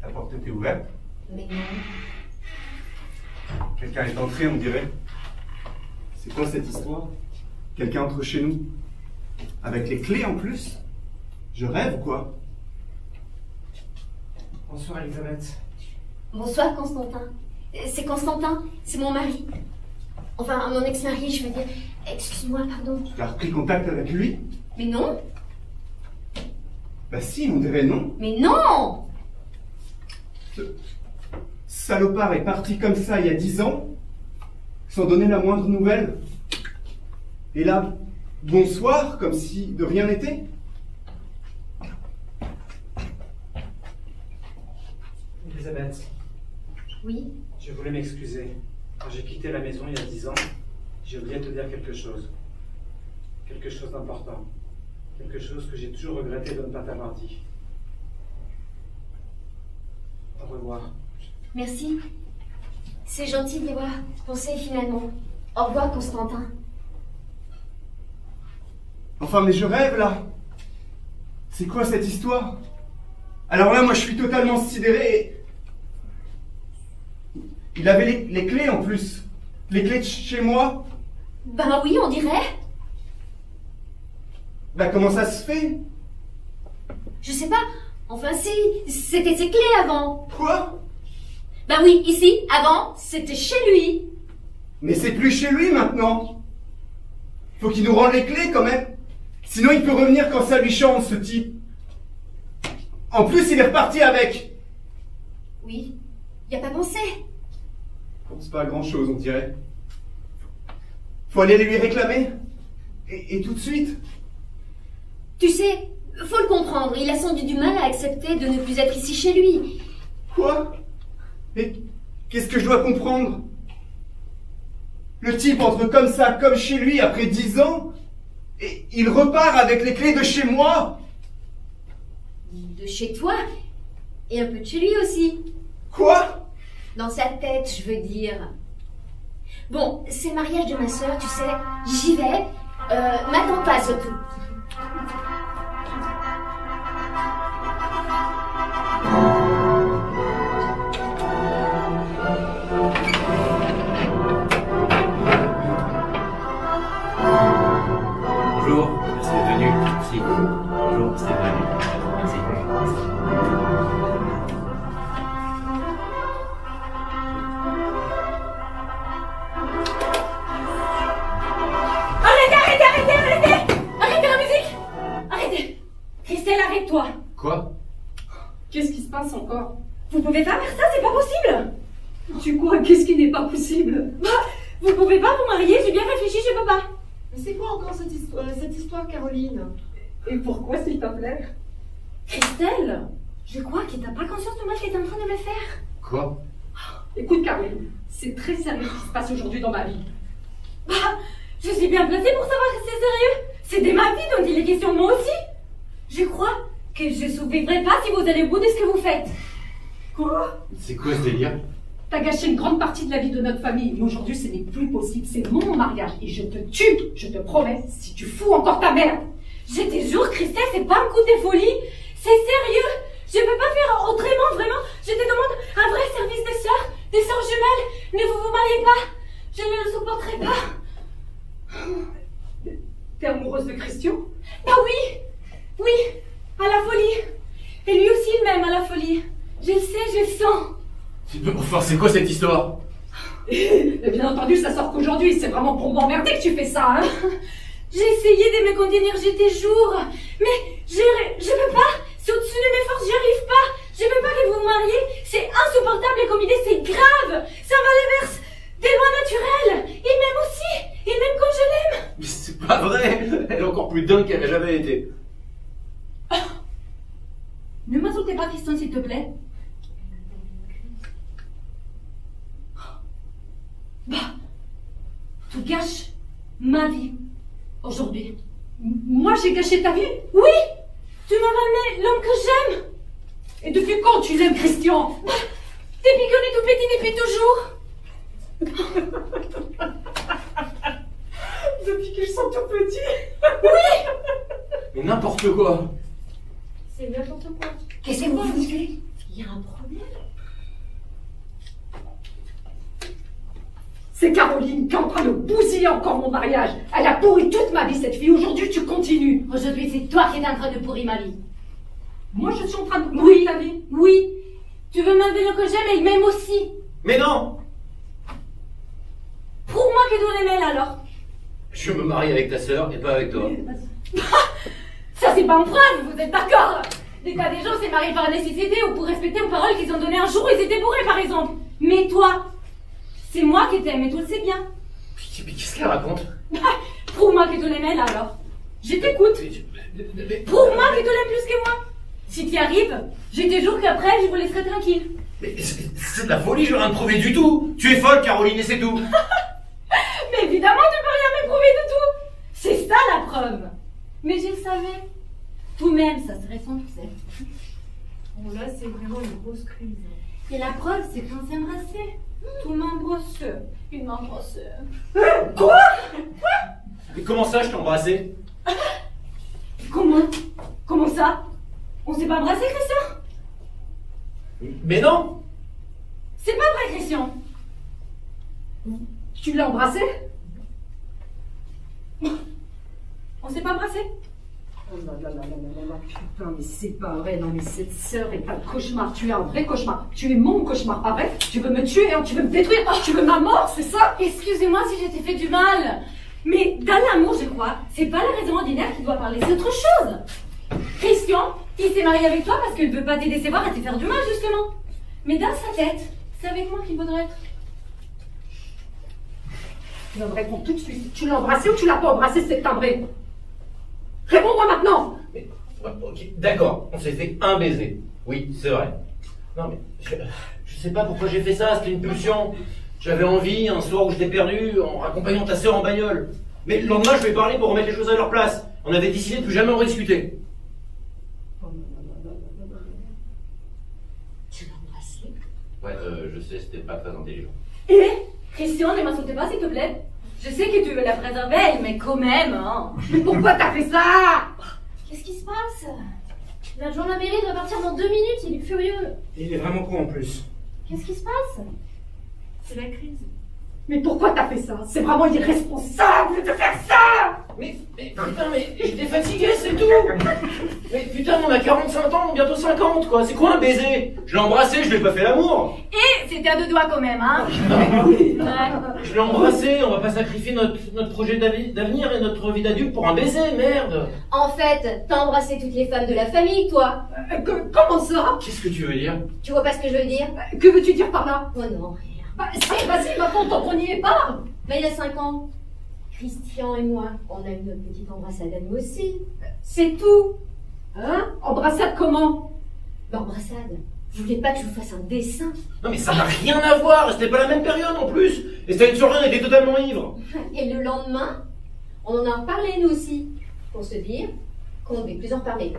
La porte était ouverte. Mais non. Quelqu'un est entré, on dirait. C'est quoi cette histoire? Quelqu'un entre chez nous? Avec les clés en plus? Je rêve ou quoi? Bonsoir Elisabeth. Bonsoir Constantin. C'est Constantin, c'est mon mari. Enfin, mon ex-mari, je veux dire. Excuse-moi, pardon. Tu as repris contact avec lui? Mais non. Bah si, on dirait non. Mais non. Ce salopard est parti comme ça il y a 10 ans, sans donner la moindre nouvelle. Et là, bonsoir, comme si de rien n'était. Elisabeth, Oui. je voulais m'excuser. Quand j'ai quitté la maison il y a 10 ans, j'ai oublié de te dire quelque chose. Quelque chose d'important. Quelque chose que j'ai toujours regretté de ne pas t'avoir dit. Au revoir. Merci. C'est gentil d'y avoir pensé finalement. Au revoir, Constantin. Enfin, mais je rêve là. C'est quoi cette histoire? Alors là, moi, je suis totalement sidéré. Et... il avait les clés en plus. Les clés de chez moi. Ben oui, on dirait. Bah comment ça se fait? Je sais pas. Enfin si, c'était ses clés avant. Quoi? Ben oui, ici, avant, c'était chez lui. Mais c'est plus chez lui maintenant. Faut qu'il nous rende les clés quand même. Sinon il peut revenir quand ça lui chante, ce type. En plus, il est reparti avec. Oui, y a pas pensé. Bon, c'est pas grand chose, on dirait. Faut aller lui réclamer. Et tout de suite. Tu sais, faut le comprendre, il a sans doute du mal à accepter de ne plus être ici chez lui. Quoi? Mais qu'est-ce que je dois comprendre? Le type entre comme ça, comme chez lui, après 10 ans, et il repart avec les clés de chez moi. De chez toi, et un peu de chez lui aussi. Quoi? Dans sa tête, je veux dire. Bon, c'est le mariage de ma sœur, tu sais, j'y vais. M'attends pas surtout. Bonjour, merci d'être venu. Merci. Bonjour, merci d'être venu. Merci. Arrêtez la musique. Arrêtez. Christelle, arrête-toi. Quoi? Qu'est-ce qui se passe encore? Vous pouvez pas faire ça, c'est pas possible. Tu crois qu'est-ce qui n'est pas possible? Vous pouvez pas vous marier, j'ai bien réfléchi, je peux pas. Mais c'est quoi encore cette histoire, Caroline? Et pourquoi, s'il te plaît? Christelle, je crois que t'as pas conscience du mal que t'es en train de me faire. Quoi? Écoute, Caroline, c'est très sérieux ce qui se passe aujourd'hui dans ma vie. Je suis bien placée pour savoir que c'est sérieux. C'est de ma vie dont il est question, moi aussi. Je crois que je survivrai pas si vous allez au bout de ce que vous faites. Quoi? C'est quoi ce délire? T'as gâché une grande partie de la vie de notre famille, mais aujourd'hui ce n'est plus possible, c'est mon mariage et je te tue, je te promets, si tu fous encore ta merde. Je te jure, Christelle, c'est pas un coup de folie. C'est sérieux. Je peux pas faire autrement, vraiment. Je te demande un vrai service des sœurs jumelles. Ne vous mariez pas. Je ne le supporterai pas. T'es amoureuse de Christian? Bah oui. Oui, à la folie. Et lui aussi, il m'aime à la folie. Je le sais, je le sens. Enfin, c'est quoi cette histoire? Et bien entendu, ça sort qu'aujourd'hui, c'est vraiment pour m'emmerder que tu fais ça, hein? J'ai essayé de me contenir, je te jure. Mais je peux pas. C'est au-dessus de mes forces, j'y arrive pas. Je peux pas que vous vous mariez. C'est insupportable comme idée, c'est grave. Ça va l'inverse des lois naturelles. Il m'aime aussi. Il m'aime comme je l'aime. Mais c'est pas vrai! Elle est encore plus dingue qu'elle n'a jamais été. Ne m'insultez pas, Christian, s'il te plaît. Tu gâches ma vie aujourd'hui. Moi, j'ai gâché ta vie? Oui, tu m'as ramené l'homme que j'aime. Et depuis quand tu l'aimes, Christian? Depuis qu'on est tout petit, depuis toujours. Depuis qu'ils sont tout petits? Oui. Mais non, n'importe quoi. C'est n'importe quoi. Qu'est-ce que vous dites? Il y a un problème. C'est Caroline qui est en train de bousiller encore mon mariage. Elle a pourri toute ma vie, cette fille. Aujourd'hui, tu continues. Aujourd'hui, c'est toi qui es en train de pourrir ma vie. Moi, je suis en train de pourrir Oui, ta vie. oui. Tu veux m'enlever le que j'aime et il m'aime aussi. Mais non! Prouve-moi que tu l'aimes alors. Je me marie avec ta sœur et pas avec toi. Ça, c'est pas une phrase, vous êtes d'accord? Des tas des gens s'est mariés par nécessité ou pour respecter aux paroles qu'ils ont données un jour où ils étaient bourrés, par exemple. Mais toi, c'est moi qui t'aime et tu le sais bien. Mais qu'est-ce qu'elle raconte? Prouve-moi que tu l'aimes alors. Je t'écoute. Prouve-moi que tu l'aimes plus que moi. Si t'y arrives, je te jure qu'après, je vous laisserai tranquille. Mais c'est de la folie, je veux rien te prouver du tout. Tu es folle, Caroline, et c'est tout. Mais évidemment, tu peux rien me prouver du tout. C'est ça la preuve. Mais je le savais. Tout-même, ça serait sans succès. Bon, là, c'est vraiment une grosse crise. Et la preuve, c'est qu'on s'est embrassé. Tout m'embrasse. Il m'embrasse. Quoi? Mais comment ça, je t'ai embrassé? Comment ça? On s'est pas embrassé, Christian? Mais non! C'est pas vrai, Christian. Tu l'as embrassé? On s'est pas embrassé? Oh là là là là là là, putain, mais c'est pas vrai. Non, mais cette sœur est un cauchemar. Tu es un vrai cauchemar. Tu es mon cauchemar, pas vrai? Tu veux me tuer, hein, tu veux me détruire, tu veux ma mort, c'est ça? Excusez-moi si je t'ai fait du mal. Mais dans l'amour, je crois, c'est pas la raison ordinaire qui doit parler, c'est autre chose. Christian, il s'est marié avec toi parce qu'il ne veut pas te décevoir et te faire du mal, justement. Mais dans sa tête, c'est avec moi qu'il voudrait être. Tu vas me répondre tout de suite. Tu l'as embrassé ou tu l'as pas embrassé, c'est timbré? Réponds-moi maintenant! Mais, ouais, ok, d'accord, on s'est fait un baiser. Oui, c'est vrai. Non, mais je sais pas pourquoi j'ai fait ça, c'était une pulsion. J'avais envie, un soir où j'étais perdu, en raccompagnant ta sœur en bagnole. Mais le lendemain, je vais parler pour remettre les choses à leur place. On avait décidé de plus jamais en rediscuter. Tu l'as embrassé? Ouais, je sais, c'était pas très intelligent. Et Christian, ne m'insulte pas, s'il te plaît. Je sais que tu veux la préserver, mais quand même, hein. Mais pourquoi t'as fait ça? Qu'est-ce qui se passe? L'adjoint de la mairie doit partir dans 2 minutes, il est furieux. Et il est vraiment con en plus. Qu'est-ce qui se passe? C'est la crise. Mais pourquoi t'as fait ça? C'est vraiment irresponsable de faire ça! Mais putain, mais j'étais fatigué, c'est tout. Mais putain, on a 45 ans, bientôt 50, quoi. C'est quoi un baiser? Je l'ai embrassé, je lui ai pas fait l'amour. Et c'était à 2 doigts quand même, hein. Oui. Ouais. Je l'ai embrassé, on va pas sacrifier notre projet d'avenir et notre vie d'adulte pour un baiser, merde. En fait, t'as embrassé toutes les femmes de la famille, toi. Comment ça? Qu'est-ce que tu veux dire? Tu vois pas ce que je veux dire? Que veux-tu dire par là? Oh non, rien. Bah, vas-y, maintenant, tant qu'on y est pas! Mais il y a 5 ans, Christian et moi, on a eu notre petite embrassade à nous aussi. C'est tout! Hein? Embrassade comment? L'embrassade. Je voulais pas que je vous fasse un dessin. Non mais ça n'a rien à voir, c'était pas la même période en plus. Et c'était une soirée, on était totalement ivres. Et le lendemain, on en a reparlé nous aussi. Pour se dire qu'on ne devait plus en reparler.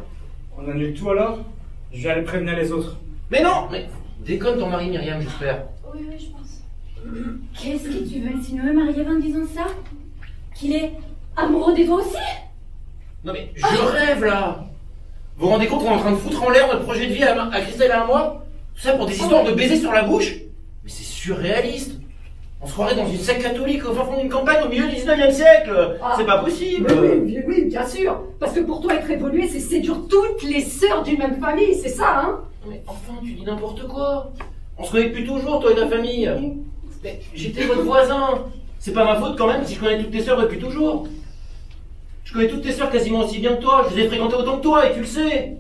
On annule tout alors? Je vais aller prévenir les autres. Mais non, mais déconne ton mari Myriam, j'espère. Oui, je pense. Qu'est-ce que tu veux insinuer, Marie-Ève, en disant ça? Qu'il est amoureux de toi aussi? Non mais je rêve là. Vous vous rendez compte qu'on est en train de foutre en l'air notre projet de vie à Christelle et à moi? Tout ça pour des histoires de baisers sur la bouche? Mais c'est surréaliste. On se croirait dans une secte catholique au fin fond d'une campagne au milieu du 19e siècle. C'est pas possible. Oui, bien sûr. Parce que pour toi, être évolué, c'est séduire toutes les sœurs d'une même famille, c'est ça, hein? Mais enfin, tu dis n'importe quoi. On se connaît depuis toujours, toi et ta famille. Mais j'étais votre voisin. C'est pas ma faute quand même si je connais toutes tes sœurs depuis toujours. Je connais toutes tes sœurs quasiment aussi bien que toi. Je les ai fréquentées autant que toi et tu le sais.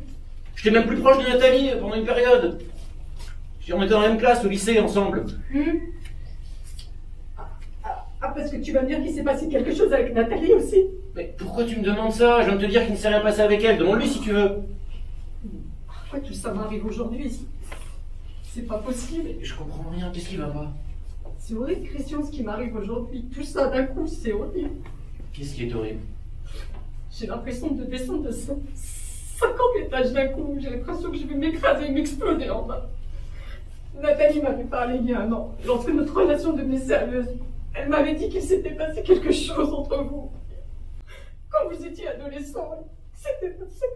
J'étais même plus proche de Nathalie pendant une période. On était dans la même classe au lycée ensemble. Ah, parce que tu vas me dire qu'il s'est passé quelque chose avec Nathalie aussi. Mais pourquoi tu me demandes ça? Je viens de te dire qu'il ne s'est rien passé avec elle. Demande-lui si tu veux. Pourquoi tout ça m'arrive aujourd'hui? C'est pas possible. Mais je comprends rien. Qu'est-ce qui va pas? C'est horrible, Christian, ce qui m'arrive aujourd'hui. Tout ça d'un coup, c'est horrible. Qu'est-ce qui est horrible? J'ai l'impression de descendre de 50 étages d'un coup. J'ai l'impression que je vais m'écraser et m'exploser en bas. Nathalie m'avait parlé il y a 1 an, lorsque notre relation devenait sérieuse. Elle m'avait dit qu'il s'était passé quelque chose entre vous. Quand vous étiez adolescent, C'était pas ça.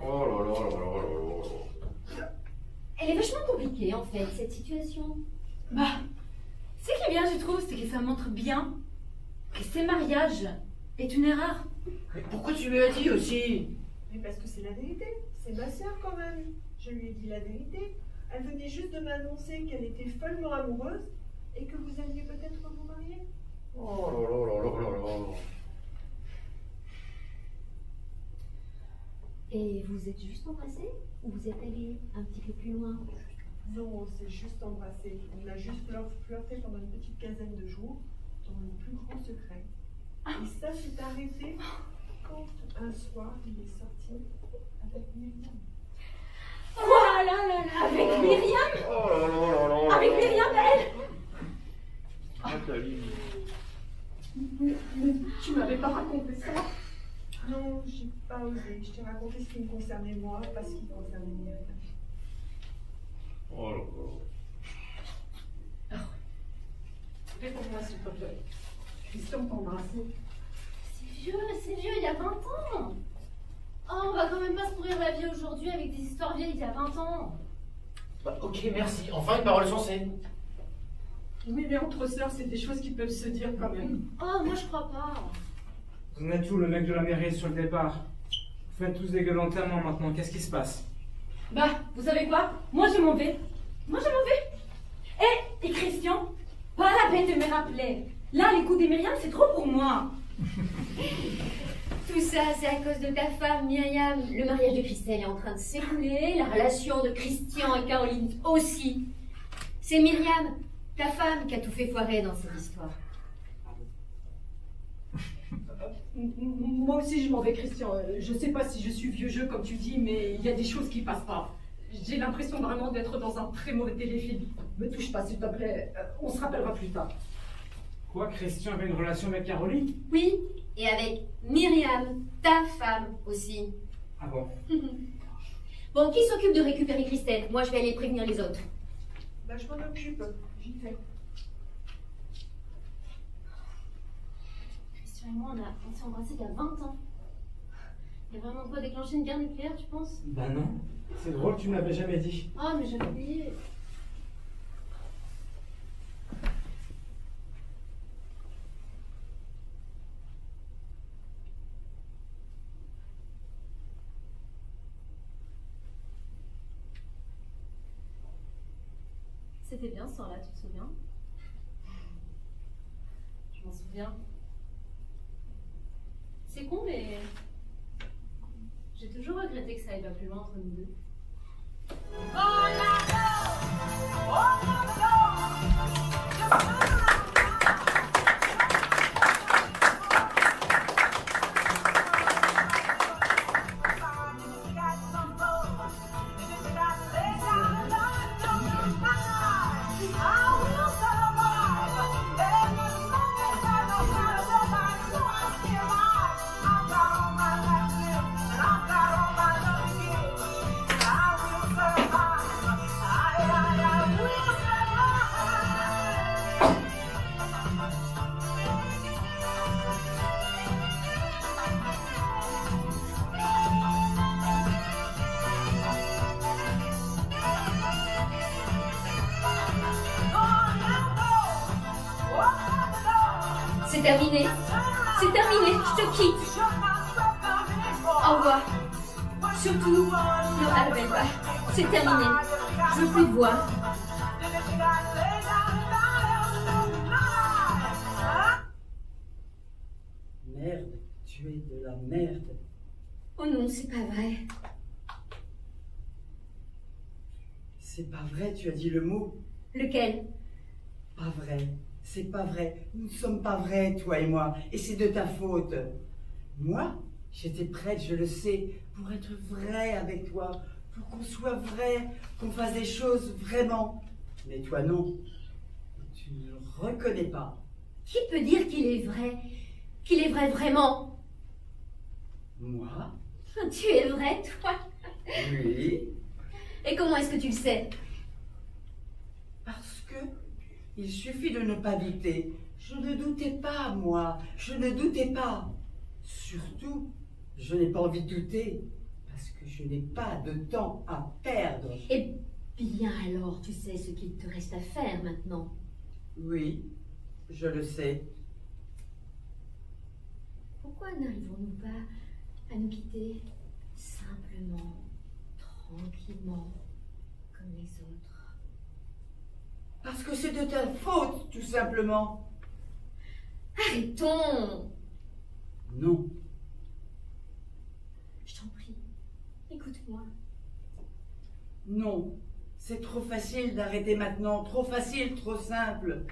Oh là là là là là là. Elle est vachement compliquée, en fait, cette situation. Bah, ce qui est bien, je trouve, c'est que ça montre bien que ce mariage est une erreur. Mais pourquoi tu lui as dit aussi? Mais parce que c'est la vérité. C'est ma sœur quand même. Je lui ai dit la vérité. Elle venait juste de m'annoncer qu'elle était follement amoureuse et que vous alliez peut-être vous marier. Oh là là là là là là. Et vous êtes juste embrassés? Ou vous êtes allés un petit peu plus loin? Non, on s'est juste embrassé. On a juste flirté pendant une petite quinzaine de jours dans le plus grand secret. Et ça s'est arrêté quand un soir il est sorti avec Myriam. Quoi là là là, avec Myriam? Oh là là là là. Avec Myriam, elle? Nathalie. Mais tu m'avais pas raconté ça. Non, j'ai pas osé. Je t'ai raconté ce qui me concernait moi, pas ce qui concernait Myriam. Oh là là. Fais pour moi, s'il te plaît. Christian t'embrasse. C'est vieux, il y a 20 ans. Oh, on va quand même pas se pourrir la vie aujourd'hui avec des histoires vieilles il y a 20 ans. Bah, ok, merci. Enfin, une parole sensée. Oui, mais entre sœurs, c'est des choses qui peuvent se dire quand même. Oh, moi je crois pas. Vous en êtes où? Le mec de la mairie est sur le départ. Vous faites tous des gueules l'enterrement maintenant. Qu'est-ce qui se passe? Bah, vous savez quoi? Moi je m'en vais. Et Christian, pas la peine de me rappeler. Là, les coups des Myriam, c'est trop pour moi. Tout ça, c'est à cause de ta femme, Myriam. Le mariage de Christelle est en train de s'écouler, la relation de Christian et Caroline aussi. C'est Myriam, ta femme, qui a tout fait foirer dans cette histoire. Moi aussi, je m'en vais, Christian. Je sais pas si je suis vieux jeu, comme tu dis, mais il y a des choses qui passent pas. J'ai l'impression vraiment d'être dans un très mauvais téléfilm. Me touche pas, s'il te plaît. On se rappellera plus tard. Quoi, Christian avait une relation avec Caroline? Oui, et avec Myriam, ta femme aussi. Ah bon? Bon, qui s'occupe de récupérer Christelle? Moi, je vais aller prévenir les autres. Bah, je m'en occupe. J'y fais. Christian et moi, on s'est embrassés il y a 20 ans. Il y a vraiment quoi déclencher une guerre nucléaire, tu penses? Bah non. C'est drôle, tu me l'avais jamais dit. Oh, mais j'avais oublié. C'était bien ce soir-là, tu te souviens? Je m'en souviens. C'est con, mais j'ai toujours regretté que ça aille pas plus loin entre nous deux. C'est terminé. C'est terminé. Je te quitte. Au revoir. Surtout, ne rappelle pas. C'est terminé. Je veux plus te voir. Merde, tu es de la merde. Oh non, c'est pas vrai. C'est pas vrai, tu as dit le mot. Lequel? Pas vrai. C'est pas vrai. Nous ne sommes pas vrais, toi et moi. Et c'est de ta faute. Moi, j'étais prête, je le sais, pour être vraie avec toi. Pour qu'on soit vrai, qu'on fasse des choses vraiment. Mais toi, non. Tu ne le reconnais pas. Qui peut dire qu'il est vrai? Qu'il est vrai vraiment? Moi? Tu es vrai, toi? Oui. Et comment est-ce que tu le sais? Parce que il suffit de ne pas douter. Je ne doutais pas, moi. Je ne doutais pas. Surtout Je n'ai pas envie de douter, parce que je n'ai pas de temps à perdre. Eh bien alors, tu sais ce qu'il te reste à faire maintenant. Oui, je le sais. Pourquoi n'arrivons-nous pas à nous quitter simplement, tranquillement, comme les autres? Parce que c'est de ta faute, tout simplement. Arrêtons! Non. Je t'en prie, écoute-moi. Non. C'est trop facile d'arrêter maintenant. Trop facile, trop simple.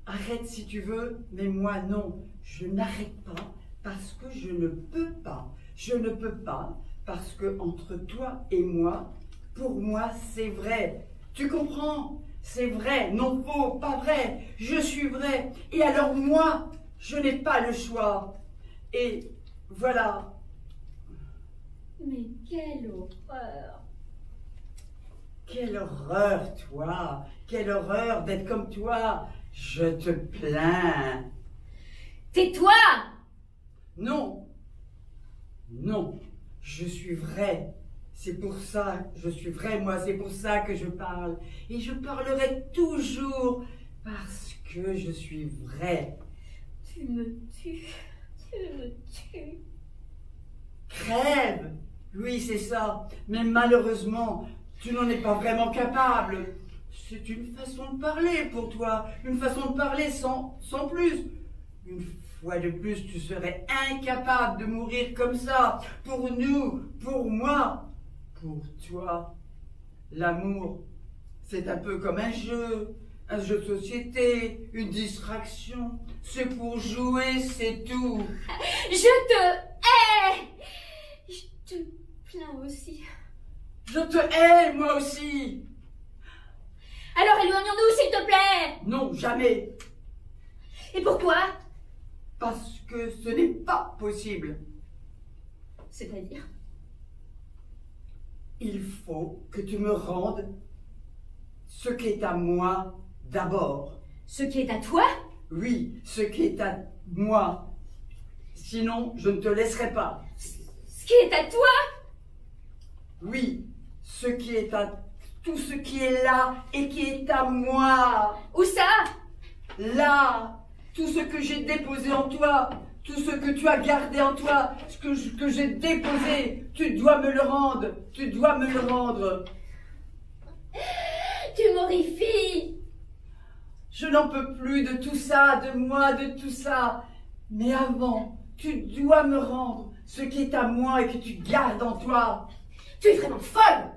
Arrête si tu veux, mais moi non. Je n'arrête pas parce que je ne peux pas. Je ne peux pas parce que entre toi et moi, pour moi, c'est vrai. Tu comprends? C'est vrai, non faux, pas vrai. Je suis vrai. Et alors moi, je n'ai pas le choix. Et voilà. Mais quelle horreur! Quelle horreur, toi! Quelle horreur d'être comme toi! Je te plains! Tais-toi! Non! Non! Je suis vrai! C'est pour ça, je suis vrai, moi, c'est pour ça que je parle. Et je parlerai toujours parce que je suis vrai. Tu me tues! Tu me tues! Crève! Oui, c'est ça. Mais malheureusement, tu n'en es pas vraiment capable. C'est une façon de parler pour toi. Une façon de parler sans plus. Une fois de plus, tu serais incapable de mourir comme ça. Pour nous, pour moi, pour toi. L'amour, c'est un peu comme un jeu de société, une distraction. C'est pour jouer, c'est tout. Je te hais! Je te plains aussi. Je te hais, moi aussi. Alors éloignons-nous, s'il te plaît! Non, jamais. Et pourquoi? Parce que ce n'est pas possible. C'est-à-dire? Il faut que tu me rendes ce qui est à moi d'abord. Ce qui est à toi? Oui, ce qui est à moi. Sinon, je ne te laisserai pas. Ce qui est à toi? Oui, ce qui est à... Tout ce qui est là et qui est à moi. Où ça? Là. Tout ce que j'ai déposé en toi. Tout ce que tu as gardé en toi. Ce que j'ai déposé. Tu dois me le rendre. Tu dois me le rendre. Tu m'horrifies. Je n'en peux plus de tout ça, de moi, de tout ça. Mais avant, tu dois me rendre ce qui est à moi et que tu gardes en toi. Tu es vraiment folle.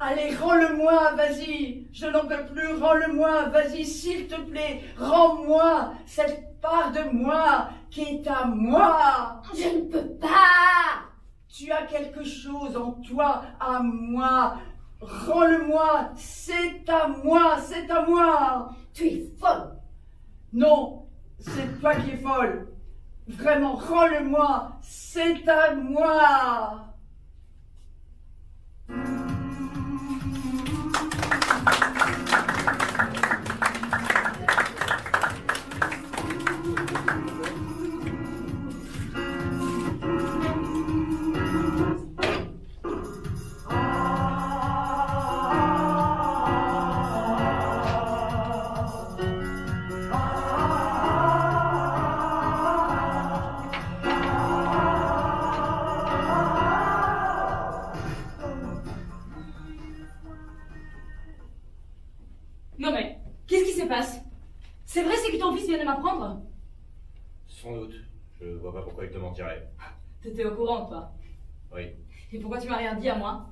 Allez, rends-le-moi, vas-y. Je n'en peux plus, rends-le-moi, vas-y, s'il te plaît. Rends-moi cette part de moi qui est à moi. Je ne peux pas. Tu as quelque chose en toi, à moi. Rends-le-moi, c'est à moi, c'est à moi. Tu es folle. Non, c'est toi qui es folle. Vraiment, rends-le-moi, c'est à moi. Non mais, qu'est-ce qui se passe? C'est vrai, c'est que ton fils vient de m'apprendre? Sans doute. Je vois pas pourquoi il te mentirait. T'étais au courant, toi? Oui. Et pourquoi tu m'as rien dit à moi?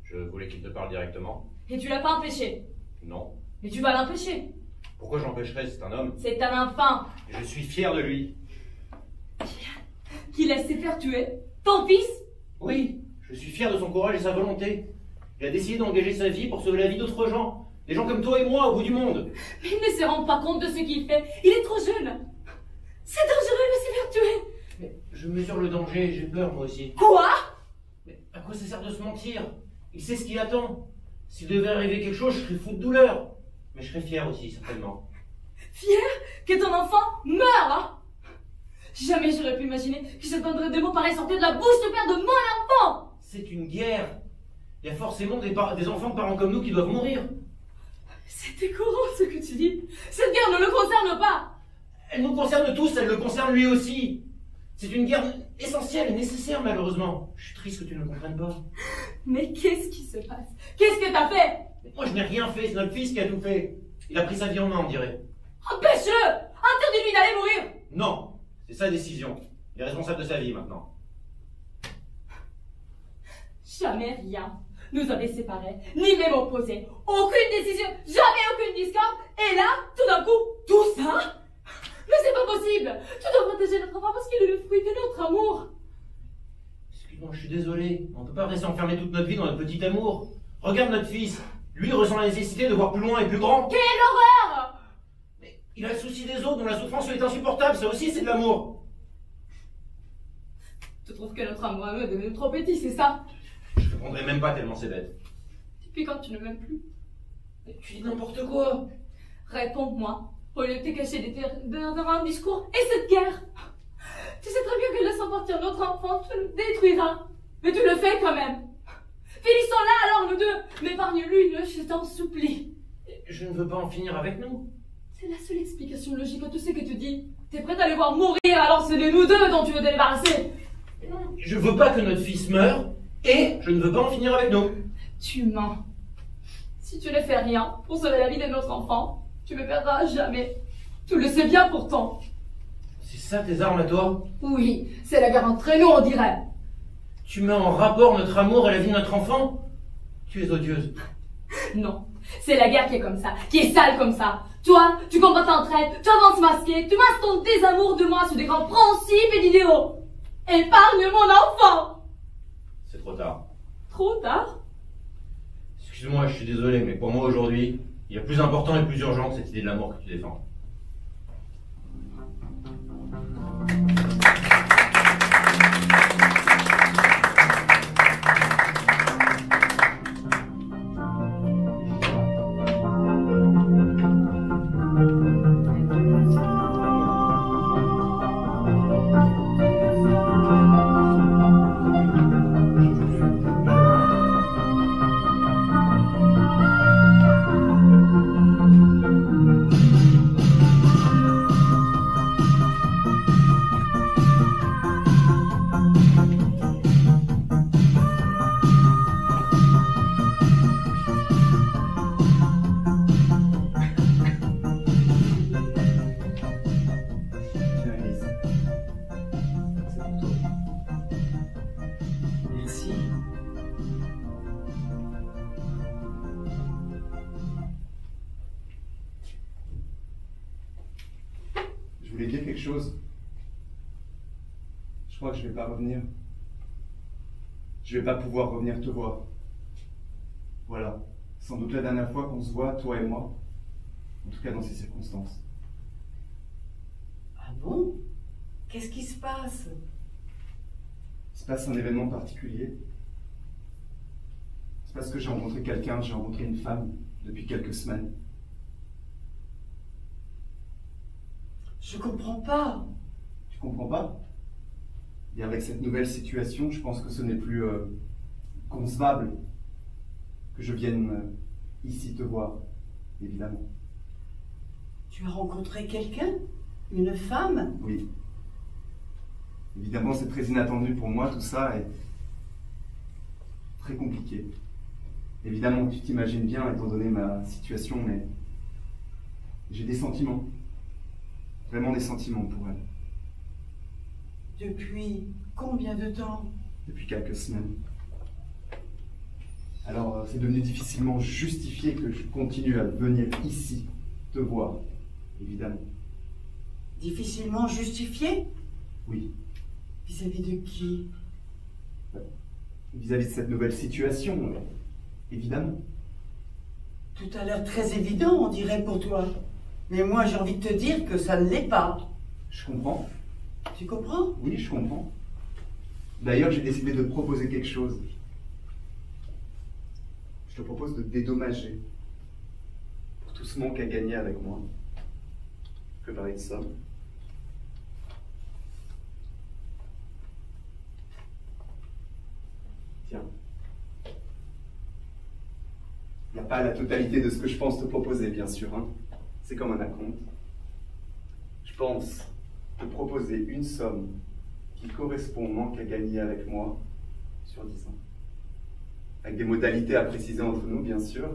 Je voulais qu'il te parle directement. Et tu l'as pas empêché? Non. Mais tu vas l'empêcher. Pourquoi j'empêcherais? C'est un homme. C'est un enfant. Je suis fier de lui. Qui laisse se faire tuer? Ton fils? Oui. Je suis fier de son courage et sa volonté. Il a décidé d'engager sa vie pour sauver la vie d'autres gens. Des gens comme toi et moi au bout du monde. Mais il ne se rend pas compte de ce qu'il fait. Il est trop jeune. C'est dangereux de se faire tuer. Mais je mesure le danger, j'ai peur moi aussi. Quoi? Mais à quoi ça sert de se mentir? Il sait ce qu'il attend. S'il devait arriver quelque chose, je serais fou de douleur. Mais je serais fier aussi, certainement. Fier que ton enfant meure, hein? Jamais j'aurais pu imaginer que j'entendrais des mots pareils sortir de la bouche du père de mon enfant. C'est une guerre. Il y a forcément des enfants de parents comme nous qui doivent mourir. C'est décorant ce que tu dis. Cette guerre ne le concerne pas. Elle nous concerne tous, elle le concerne lui aussi. C'est une guerre essentielle et nécessaire, malheureusement. Je suis triste que tu ne le comprennes pas. Mais qu'est-ce qui se passe? Qu'est-ce que t'as fait? Mais moi, je n'ai rien fait, c'est notre fils qui a tout fait. Il a pris sa vie en main, on dirait. Empêche-le! Interdis-lui d'aller mourir! Non, c'est sa décision. Il est responsable de sa vie, maintenant. Jamais rien nous avait séparés, ni même opposés. Aucune décision, jamais aucune discorde. Et là, tout d'un coup, tout ça? Mais c'est pas possible! Tu dois protéger notre enfant parce qu'il est le fruit de notre amour. Excuse-moi, je suis désolé. On ne peut pas rester enfermé toute notre vie dans notre petit amour. Regarde notre fils. Lui ressent la nécessité de voir plus loin et plus grand. Quelle horreur! Mais il a le souci des autres dont la souffrance lui est insupportable. Ça aussi, c'est de l'amour. Tu trouves que notre amour à nous est devenu trop petit, c'est ça? Je ne répondrai même pas tellement c'est bête. Depuis quand tu ne m'aimes plus? Mais tu dis n'importe quoi. Réponds-moi. Au lieu de te cacher derrière un discours et cette guerre. Tu sais très bien que laissant partir notre enfant, tu le détruiras. Mais tu le fais quand même. Finissons-là alors nous deux. M'épargne-lui, je t'en supplie. Je ne veux pas en finir avec nous. C'est la seule explication logique à tout ce que tu dis. T'es prête à les voir mourir alors c'est de nous deux dont tu veux te débarrasser. Je veux pas que notre fils meure et je ne veux pas en finir avec nous. Tu mens. Si tu ne fais rien pour sauver la vie de notre enfant, tu me perdras à jamais. Tu le sais bien pourtant. C'est ça tes armes à toi? Oui, c'est la guerre entre nous, on dirait. Tu mets en rapport notre amour et la vie de notre enfant? Tu es odieuse. Non, c'est la guerre qui est comme ça, qui est sale comme ça. Toi, tu combats entre elles, tu avances masqué, tu masques ton désamour de moi sur des grands principes et d'idéaux. Épargne mon enfant! C'est trop tard. Trop tard? Excuse-moi, je suis désolé, mais pour moi aujourd'hui, il y a plus important et plus urgent que cette idée de l'amour que tu défends. Je voulais dire quelque chose. Je crois que je vais pas revenir. Je vais pas pouvoir revenir te voir. Voilà. Sans doute la dernière fois qu'on se voit, toi et moi. En tout cas dans ces circonstances. Ah bon? Qu'est-ce qui se passe? Il se passe un événement particulier. C'est parce que j'ai rencontré quelqu'un, j'ai rencontré une femme depuis quelques semaines. Je comprends pas. Tu comprends pas? Et avec cette nouvelle situation, je pense que ce n'est plus concevable que je vienne ici te voir, évidemment. Tu as rencontré quelqu'un? Une femme? Oui. Évidemment, c'est très inattendu pour moi, tout ça, et très compliqué. Évidemment, tu t'imagines bien, étant donné ma situation, mais j'ai des sentiments. Vraiment des sentiments pour elle. Depuis combien de temps? Depuis quelques semaines. Alors, c'est devenu difficilement justifié que je continue à venir ici te voir, évidemment. Difficilement justifié? Oui. Vis-à-vis de qui? Vis-à-vis de cette nouvelle situation, évidemment. Tout a l'air très évident, on dirait, pour toi. Mais moi, j'ai envie de te dire que ça ne l'est pas. Je comprends. Tu comprends? Oui, je comprends. D'ailleurs, j'ai décidé de te proposer quelque chose. Je te propose de te dédommager pour tout ce manque à gagner avec moi. Préparer une somme. Tiens. Il n'y a pas la totalité de ce que je pense te proposer, bien sûr. Hein. C'est comme un acompte. Je pense te proposer une somme qui correspond au manque à gagner avec moi sur 10 ans. Avec des modalités à préciser entre nous, bien sûr.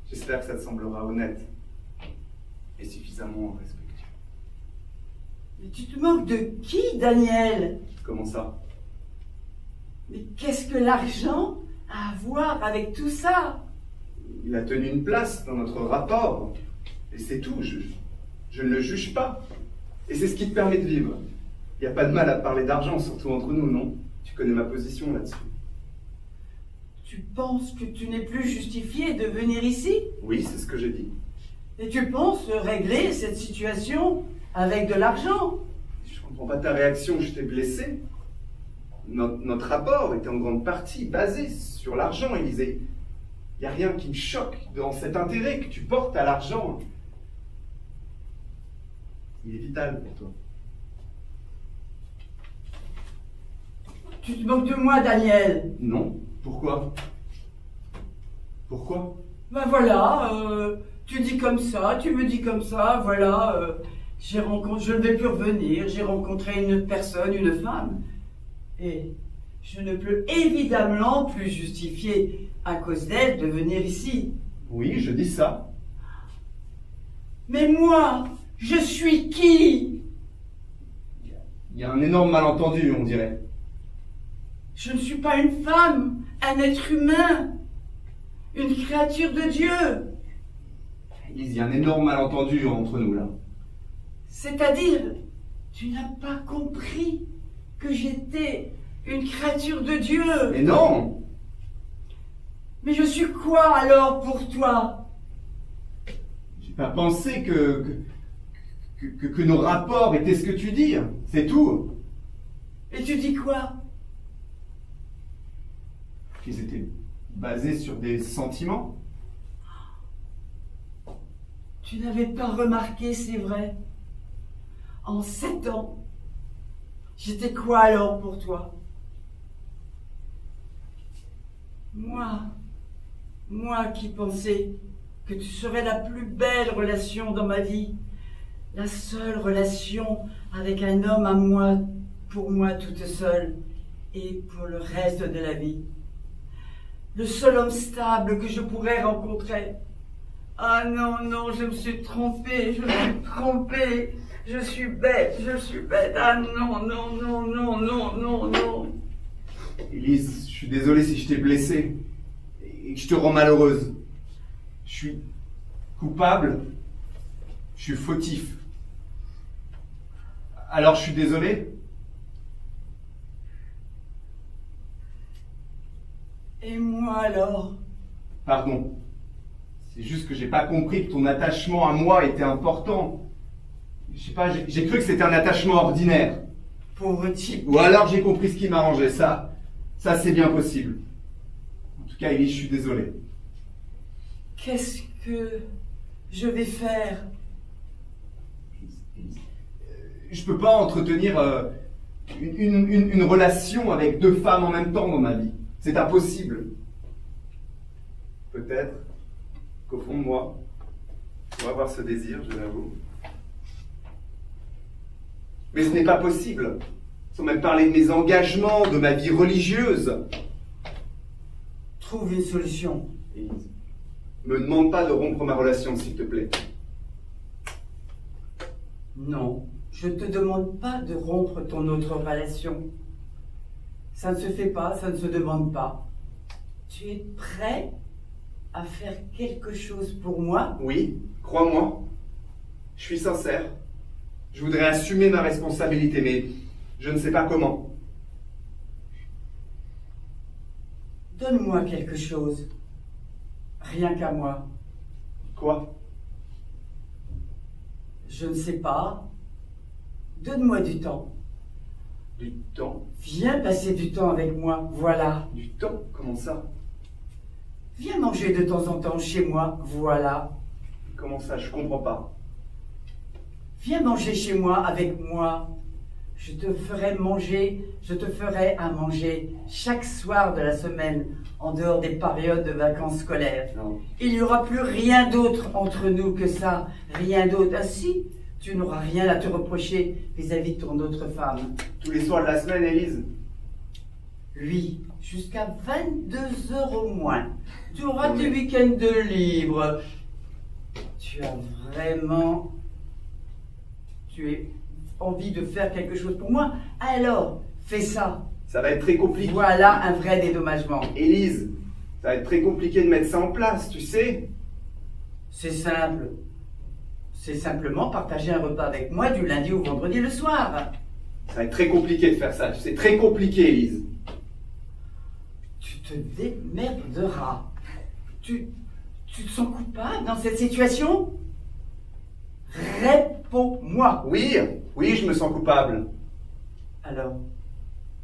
J'espère que ça te semblera honnête et suffisamment respectueux. Mais tu te moques de qui, Daniel? Comment ça? Mais qu'est-ce que l'argent a à voir avec tout ça? Il a tenu une place dans notre rapport. Et c'est tout. Je ne le juge pas. Et c'est ce qui te permet de vivre. Il n'y a pas de mal à parler d'argent, surtout entre nous, non? Tu connais ma position là-dessus. Tu penses que tu n'es plus justifié de venir ici? Oui, c'est ce que j'ai dit. Et tu penses régler cette situation avec de l'argent? Je comprends pas ta réaction, je t'ai blessé. Notre rapport était en grande partie basé sur l'argent, Élisée. Il n'y a rien qui me choque dans cet intérêt que tu portes à l'argent. Il est vital pour toi. Tu te moques de moi, Daniel? Non. Pourquoi? Pourquoi? Ben voilà, tu dis comme ça, tu me dis comme ça, voilà, je ne vais plus revenir, j'ai rencontré une personne, une femme, et je ne peux évidemment plus justifier à cause d'elle de venir ici. Oui, je dis ça. Mais moi, je suis qui? Il y a un énorme malentendu, on dirait. Je ne suis pas une femme, un être humain, une créature de Dieu. Il y a un énorme malentendu entre nous, là. C'est-à-dire, tu n'as pas compris que j'étais une créature de Dieu. Mais non! Mais je suis quoi alors pour toi? J'ai pas pensé que nos rapports étaient ce que tu dis, c'est tout. Et tu dis quoi? Qu'ils étaient basés sur des sentiments. Tu n'avais pas remarqué, c'est vrai. En 7 ans, j'étais quoi alors pour toi? Moi qui pensais que tu serais la plus belle relation dans ma vie, la seule relation avec un homme à moi, pour moi toute seule, et pour le reste de la vie. Le seul homme stable que je pourrais rencontrer. Ah non, non, je me suis trompée, je suis bête, ah non, non, non, non, non, non, non. Élise, je suis désolé si je t'ai blessée et que je te rends malheureuse. Je suis coupable, je suis fautif. Alors je suis désolé. Et moi alors? Pardon. C'est juste que j'ai pas compris que ton attachement à moi était important. Je sais pas, j'ai cru que c'était un attachement ordinaire. Pauvre type. Ou alors j'ai compris ce qui m'arrangeait. Ça c'est bien possible. En tout cas, Élise, je suis désolé. Qu'est-ce que je vais faire? Je peux pas entretenir une relation avec 2 femmes en même temps dans ma vie. C'est impossible. Peut-être qu'au fond de moi, je dois avoir ce désir, je l'avoue. Mais ce n'est pas possible. Sans même parler de mes engagements, de ma vie religieuse. Trouve une solution. Élise, me demande pas de rompre ma relation, s'il te plaît. Non, je ne te demande pas de rompre ton autre relation. Ça ne se fait pas, ça ne se demande pas. Tu es prêt à faire quelque chose pour moi? Oui, crois-moi. Je suis sincère. Je voudrais assumer ma responsabilité, mais je ne sais pas comment. Donne-moi quelque chose. Rien qu'à moi. Quoi? Je ne sais pas. Donne-moi du temps. Du temps? Viens passer du temps avec moi, voilà. Du temps? Comment ça? Viens manger de temps en temps chez moi, voilà. Comment ça? Je comprends pas. Viens manger chez moi avec moi. Je te ferai manger, je te ferai à manger chaque soir de la semaine, en dehors des périodes de vacances scolaires. Non. Il n'y aura plus rien d'autre entre nous que ça, rien d'autre. Ainsi, tu n'auras rien à te reprocher vis-à-vis de ton autre femme. Tous les soirs de la semaine, Élise. Lui, jusqu'à 22 heures au moins. Tu auras Oui. tes week-ends de libre. Tu as vraiment... Tu as envie de faire quelque chose pour moi? Alors, fais ça. Ça va être très compliqué. Voilà un vrai dédommagement. Élise, ça va être très compliqué de mettre ça en place, tu sais. C'est simple. C'est simplement partager un repas avec moi du lundi au vendredi le soir. Ça va être très compliqué de faire ça, tu sais. Très compliqué, Élise. Tu te démerderas. Tu te sens coupable dans cette situation? Réponds-moi. Oui, oui, je me sens coupable. Alors,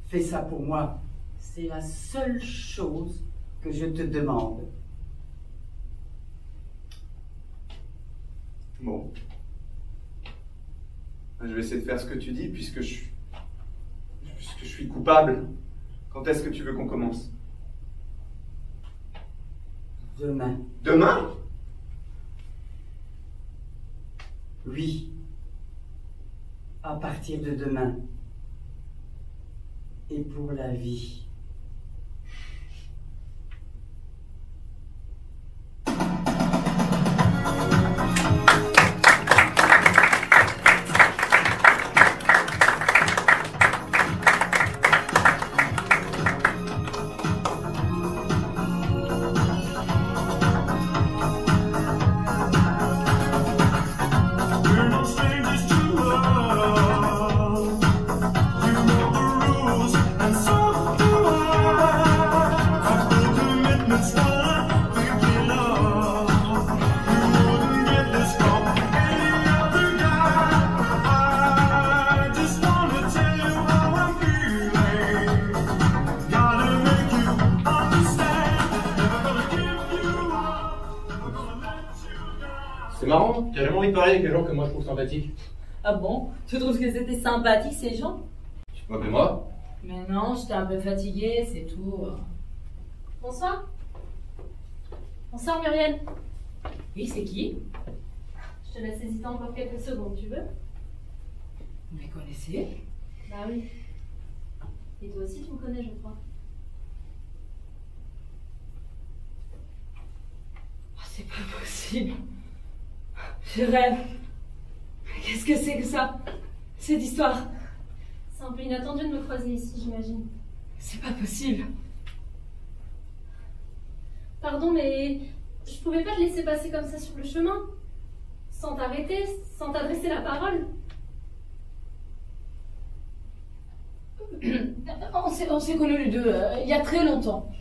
fais ça pour moi. C'est la seule chose que je te demande. Bon. Je vais essayer de faire ce que tu dis puisque je suis coupable. Quand est-ce que tu veux qu'on commence? Demain. Demain? Oui. À partir de demain. Et pour la vie. C'est marrant, t'as jamais envie de parler avec les gens que moi je trouve sympathiques. Ah bon? Tu trouves que c'était sympathique ces gens? Tu te moques de moi? Mais non, j'étais un peu fatiguée, c'est tout. Bonsoir. Bonsoir Muriel. Oui, c'est qui? Je te laisse hésiter encore quelques secondes, tu veux? Vous les connaissez? Bah oui. Et toi aussi tu me connais, je crois. Oh, c'est pas possible. Je rêve. Qu'est-ce que c'est que ça? Cette histoire? C'est un peu inattendu de me croiser ici, j'imagine. C'est pas possible. Pardon, mais je pouvais pas te laisser passer comme ça sur le chemin. Sans t'arrêter, sans t'adresser la parole. On s'est connus les deux il y a très longtemps.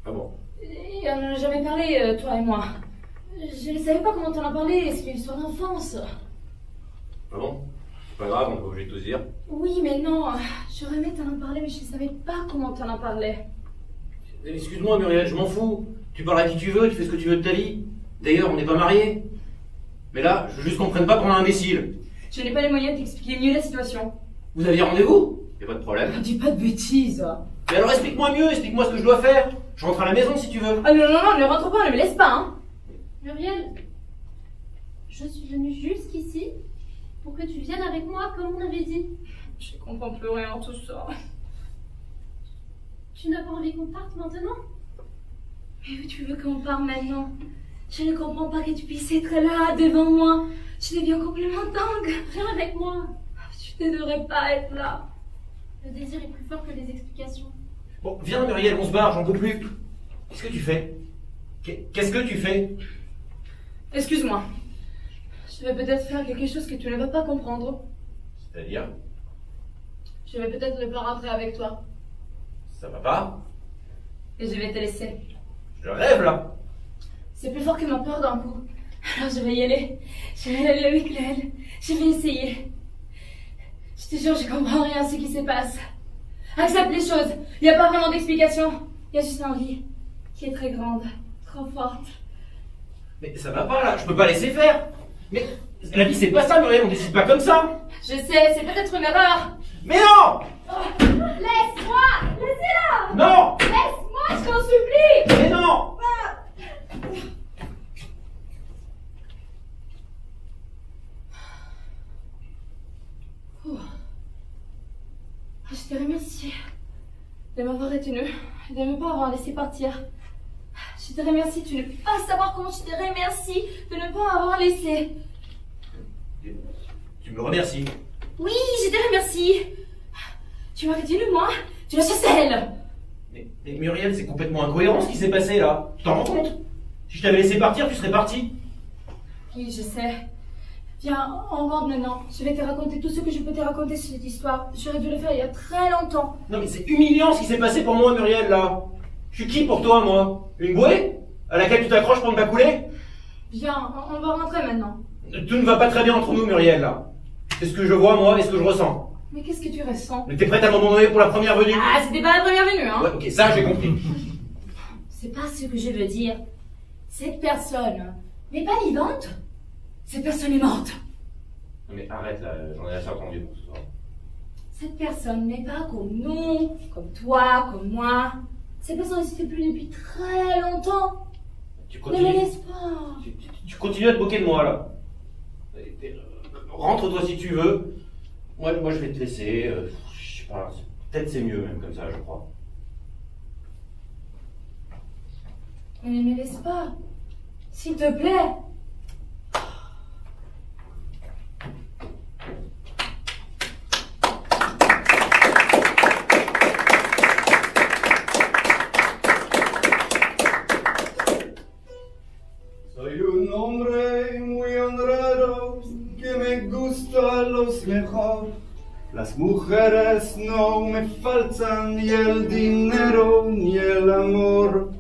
Ah bon? Et on n'en a jamais parlé, toi et moi. Je ne savais pas comment t'en as parlé, c'est une histoire d'enfance. Ah bon? C'est pas grave, on est pas obligé de tout se dire. Oui, mais non, j'aurais aimé t'en parler, mais je ne savais pas comment t'en parlais. Excuse-moi Muriel, je m'en fous. Tu parles à qui tu veux, tu fais ce que tu veux de ta vie. D'ailleurs, on n'est pas mariés. Mais là, je veux juste qu'on prenne pas pour un imbécile. Je n'ai pas les moyens de t'expliquer mieux la situation. Vous aviez rendez-vous? Y'a pas de problème. Dis pas de bêtises. Mais alors explique-moi mieux, explique-moi ce que je dois faire. Je rentre à la maison si tu veux. Ah non, non, non, ne rentre pas, ne me laisse pas, hein. Muriel, je suis venue jusqu'ici pour que tu viennes avec moi comme on avait dit. Je comprends plus rien en tout ça. Tu n'as pas envie qu'on parte maintenant? Mais où tu veux qu'on parte maintenant? Je ne comprends pas que tu puisses être là devant moi. Je deviens complètement dingue. Viens avec moi. Tu ne devrais pas être là. Le désir est plus fort que les explications. Bon, viens Muriel, on se barre, j'en peux plus. Qu'est-ce que tu fais? Qu'est-ce que tu fais? Excuse-moi. Je vais peut-être faire quelque chose que tu ne vas pas comprendre. C'est-à-dire? Je vais peut-être ne pas rentrer avec toi. Ça va pas? Et je vais te laisser. Je rêve là. C'est plus fort que ma peur d'un coup. Alors je vais y aller. Je vais y aller avec elle. Je vais essayer. Je te jure, je comprends rien à ce qui se passe. Accepte les choses. Il n'y a pas vraiment d'explication. Il y a juste l'envie qui est très grande, trop forte. Mais ça va pas là, je peux pas laisser faire. Mais la vie, c'est pas ça, Muriel, on décide pas comme ça. Je sais, c'est peut-être une erreur. Mais non! Laisse-moi! Laissez-la! Non! Laisse-moi, je t'en supplie! Mais non! Je te remercie de m'avoir retenu, de ne pas avoir laissé partir. Je te remercie, tu ne peux pas savoir comment je te remercie de ne pas avoir laissé. Tu me remercies. Oui, je te remercie. Tu m'as retenu, moi, tu l'as chassé elle. Mais Muriel, c'est complètement incohérent ce qui s'est passé là. Tu t'en rends compte? Si je t'avais laissé partir, tu serais parti. Oui, je sais. Viens, on rentre maintenant. Je vais te raconter tout ce que je peux te raconter sur cette histoire. J'aurais dû le faire il y a très longtemps. Non mais c'est humiliant ce qui s'est passé pour moi, Muriel, là. Je suis qui pour toi, moi? Une bouée? À laquelle tu t'accroches pour ne pas couler? Viens, on va rentrer maintenant. Tout ne va pas très bien entre nous, Muriel, là. C'est ce que je vois, moi, et ce que je ressens. Mais qu'est-ce que tu ressens? Mais t'es prête à m'abandonner pour la première venue? Ah, c'était pas la première venue, hein? Ouais, ok, ça, j'ai compris. C'est pas ce que je veux dire. Cette personne n'est pas vivante. Cette personne est morte. Non mais arrête, là, j'en ai assez entendu pour ce soir. Cette personne n'est pas comme nous, comme toi, comme moi. Cette personne n'existe plus depuis très longtemps. Tu Ne continues. me laisse pas. Tu continues à te moquer de moi, là. Rentre-toi si tu veux. Moi, je vais te laisser. Je sais pas, peut-être c'est mieux même comme ça, je crois. Mais ne me laisse pas. S'il te plaît. Soy un hombre muy honrado que me gusta los mejor. Las mujeres no me faltan ni el dinero ni el amor.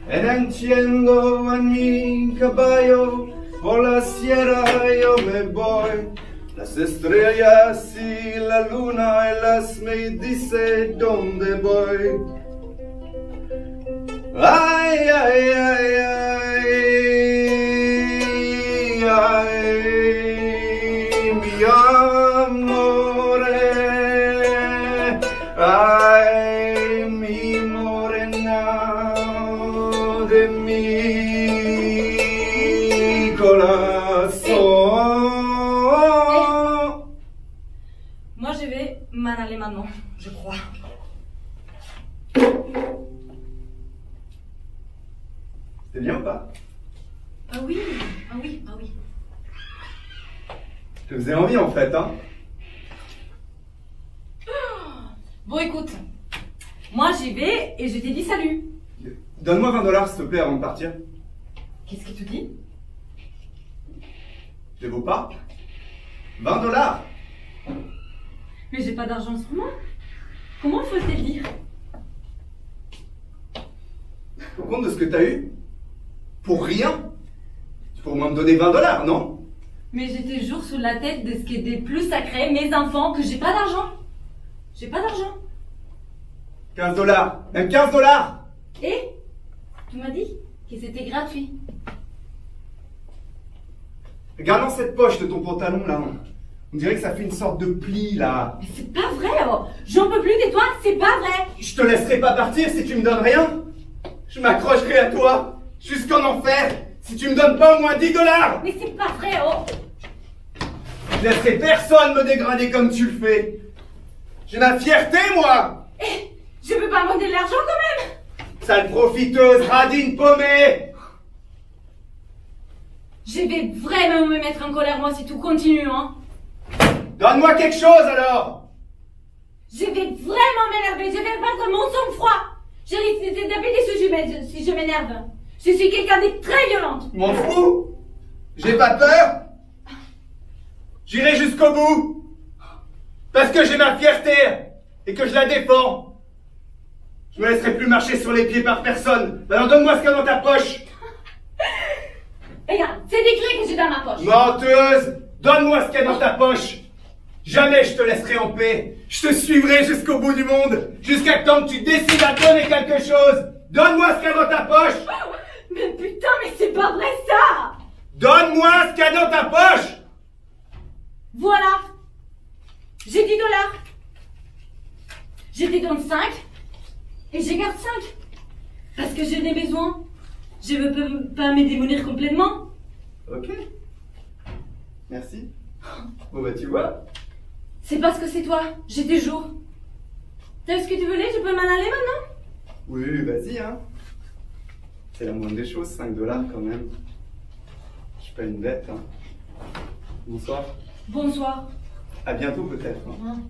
Entiendo en mi caballo por la sierra yo me voy. Las estrellas y la luna ellas me dicen dónde voy. Ay, ay, ay, ay, ay, mi amore, ay, mi morena de mi corazón. Moi, je vais m'en aller maintenant, je crois. C'était bien ou pas? Ah oui, ah oui, ah oui. Je te faisais envie en fait, hein? Bon, écoute. Moi, j'y vais et je t'ai dit salut. Donne-moi 20 $ s'il te plaît avant de partir. Qu'est-ce que tu dis? Je les vaux pas? 20 $. Mais j'ai pas d'argent sur moi. Comment faut-il le dire? Au compte de ce que t'as eu? Pour rien? Tu peux au moins me donner 20 $, non? Mais j'ai toujours sous la tête de ce qui est des plus sacré, mes enfants, que j'ai pas d'argent. J'ai pas d'argent. 15 $, même 15 $. Et tu m'as dit que c'était gratuit. Regarde dans cette poche de ton pantalon là. On dirait que ça fait une sorte de pli là. Mais c'est pas vrai, oh. J'en peux plus de toi, c'est pas vrai. Je te laisserai pas partir si tu me donnes rien. Je m'accrocherai à toi jusqu'en enfer si tu me donnes pas au moins 10 $. Mais c'est pas vrai, oh. Je laisserai personne me dégrader comme tu le fais. J'ai ma fierté moi. Eh, je peux pas demander de l'argent quand même. Sale profiteuse, radine paumée. Je vais vraiment me mettre en colère moi si tout continue, hein. Donne-moi quelque chose alors. Je vais vraiment m'énerver, je vais perdre mon sang-froid. Je risque de taper des sous si je m'énerve. Je suis quelqu'un de très violente. M'en fous. J'ai pas peur. J'irai jusqu'au bout. Parce que j'ai ma fierté et que je la défends. Je me laisserai plus marcher sur les pieds par personne. Maintenant donne-moi ce qu'il y a dans ta poche. Regarde, c'est des clés que j'ai dans ma poche. Menteuse, donne-moi ce qu'il y a dans ta poche. Jamais je te laisserai en paix. Je te suivrai jusqu'au bout du monde, jusqu'à temps que tu décides à donner quelque chose. Donne-moi ce qu'il y a dans ta poche. Mais putain, mais c'est pas vrai ça. Donne-moi ce qu'il y a dans ta poche! Voilà. J'ai 10 $. Je te donne 5 et je garde 5. Parce que j'ai des besoins. Je ne peux pas me démolir complètement. Ok. Merci. Bon bah tu vois. C'est parce que c'est toi. J'ai tes jours. T'as eu ce que tu voulais? Je peux m'en aller maintenant? Oui, vas-y, hein. C'est la moindre des choses, 5 $ quand même. Je suis pas une bête, hein. Bonsoir. Bonsoir. À bientôt peut-être. Hein.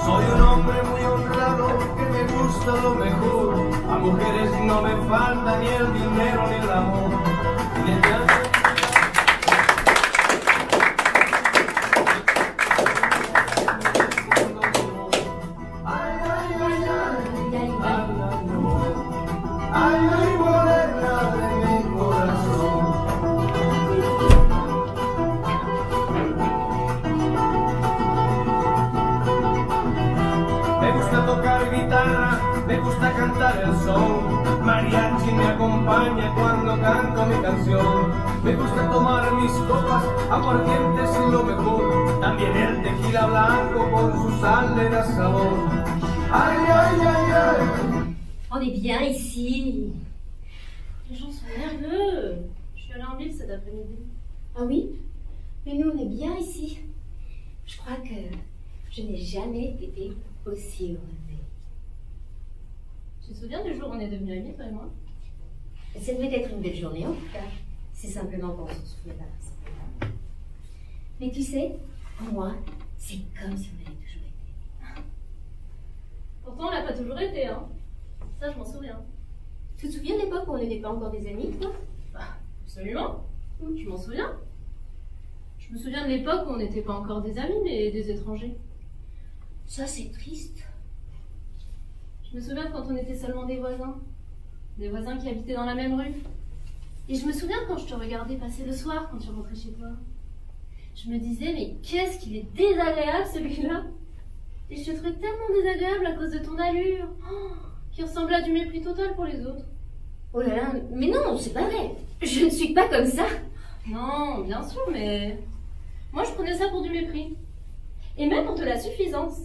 Soy un hombre muy honrado que me gusta lo mejor. A mujeres no me falta ni el dinero ni el amor. Y el me gusta cantar el son, mariachi me acompaña cuando canto mi canción. Me gusta tomar mis copas, aguardientes y lo mejor, también el tequila blanco con su sal le da sabor. Ay, ay, ay, ay. On est bien ici. Les gens sont nerveux. Je suis allée en ville cet après-midi. Ah oui? Mais nous, on est bien ici. Je crois que je n'ai jamais été aussi heureuse. Tu te souviens du jour où on est devenus amis, toi et moi? Ça devait être une belle journée en tout cas. C'est simplement qu'on se souvient pas. Mais tu sais, pour moi, c'est comme si on avait toujours été. Pourtant, on n'a pas toujours été, hein. Ça, je m'en souviens. Tu te souviens de l'époque où on n'était pas encore des amis, toi? Absolument. Je m'en souviens. Je me souviens de l'époque où on n'était pas encore des amis, mais des étrangers. Ça, c'est triste. Je me souviens quand on était seulement des voisins qui habitaient dans la même rue. Et je me souviens quand je te regardais passer le soir quand tu rentrais chez toi. Je me disais, mais qu'est-ce qu'il est désagréable celui-là. Et je te trouvais tellement désagréable à cause de ton allure, qui ressemblait à du mépris total pour les autres. Oh là là, mais non, c'est pas vrai. Je ne suis pas comme ça. Non, bien sûr, mais moi je prenais ça pour du mépris. Et même pour de la suffisance.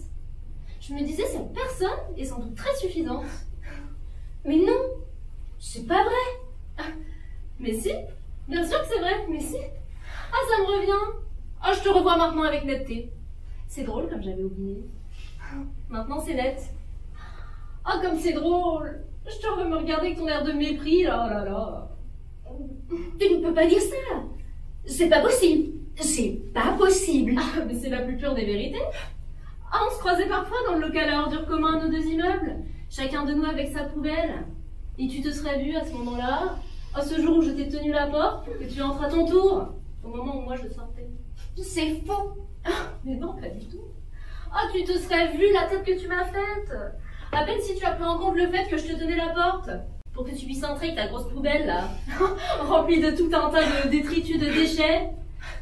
Je me disais, cette personne est sans doute très suffisante. Mais non, c'est pas vrai. Ah, mais si, bien sûr que c'est vrai, mais si. Ah, ça me revient. Ah, je te revois maintenant avec netteté. C'est drôle comme j'avais oublié. Maintenant c'est net. Ah, comme c'est drôle. Je te revois me regarder avec ton air de mépris, là, oh là là. Tu ne peux pas dire ça. C'est pas possible. C'est pas possible. Ah, mais c'est la plus pure des vérités. Ah, on se croisait parfois dans le local à ordures commun à nos 2 immeubles, chacun de nous avec sa poubelle. Et tu te serais vu à ce moment-là, à ce jour où je t'ai tenu la porte, que tu entres à ton tour, au moment où moi je sortais. C'est faux. Ah, mais non, pas du tout. Ah, tu te serais vu la tête que tu m'as faite. À peine si tu as pris en compte le fait que je te tenais la porte, pour que tu puisses entrer avec ta grosse poubelle, là, remplie de tout un tas de détritus, de déchets,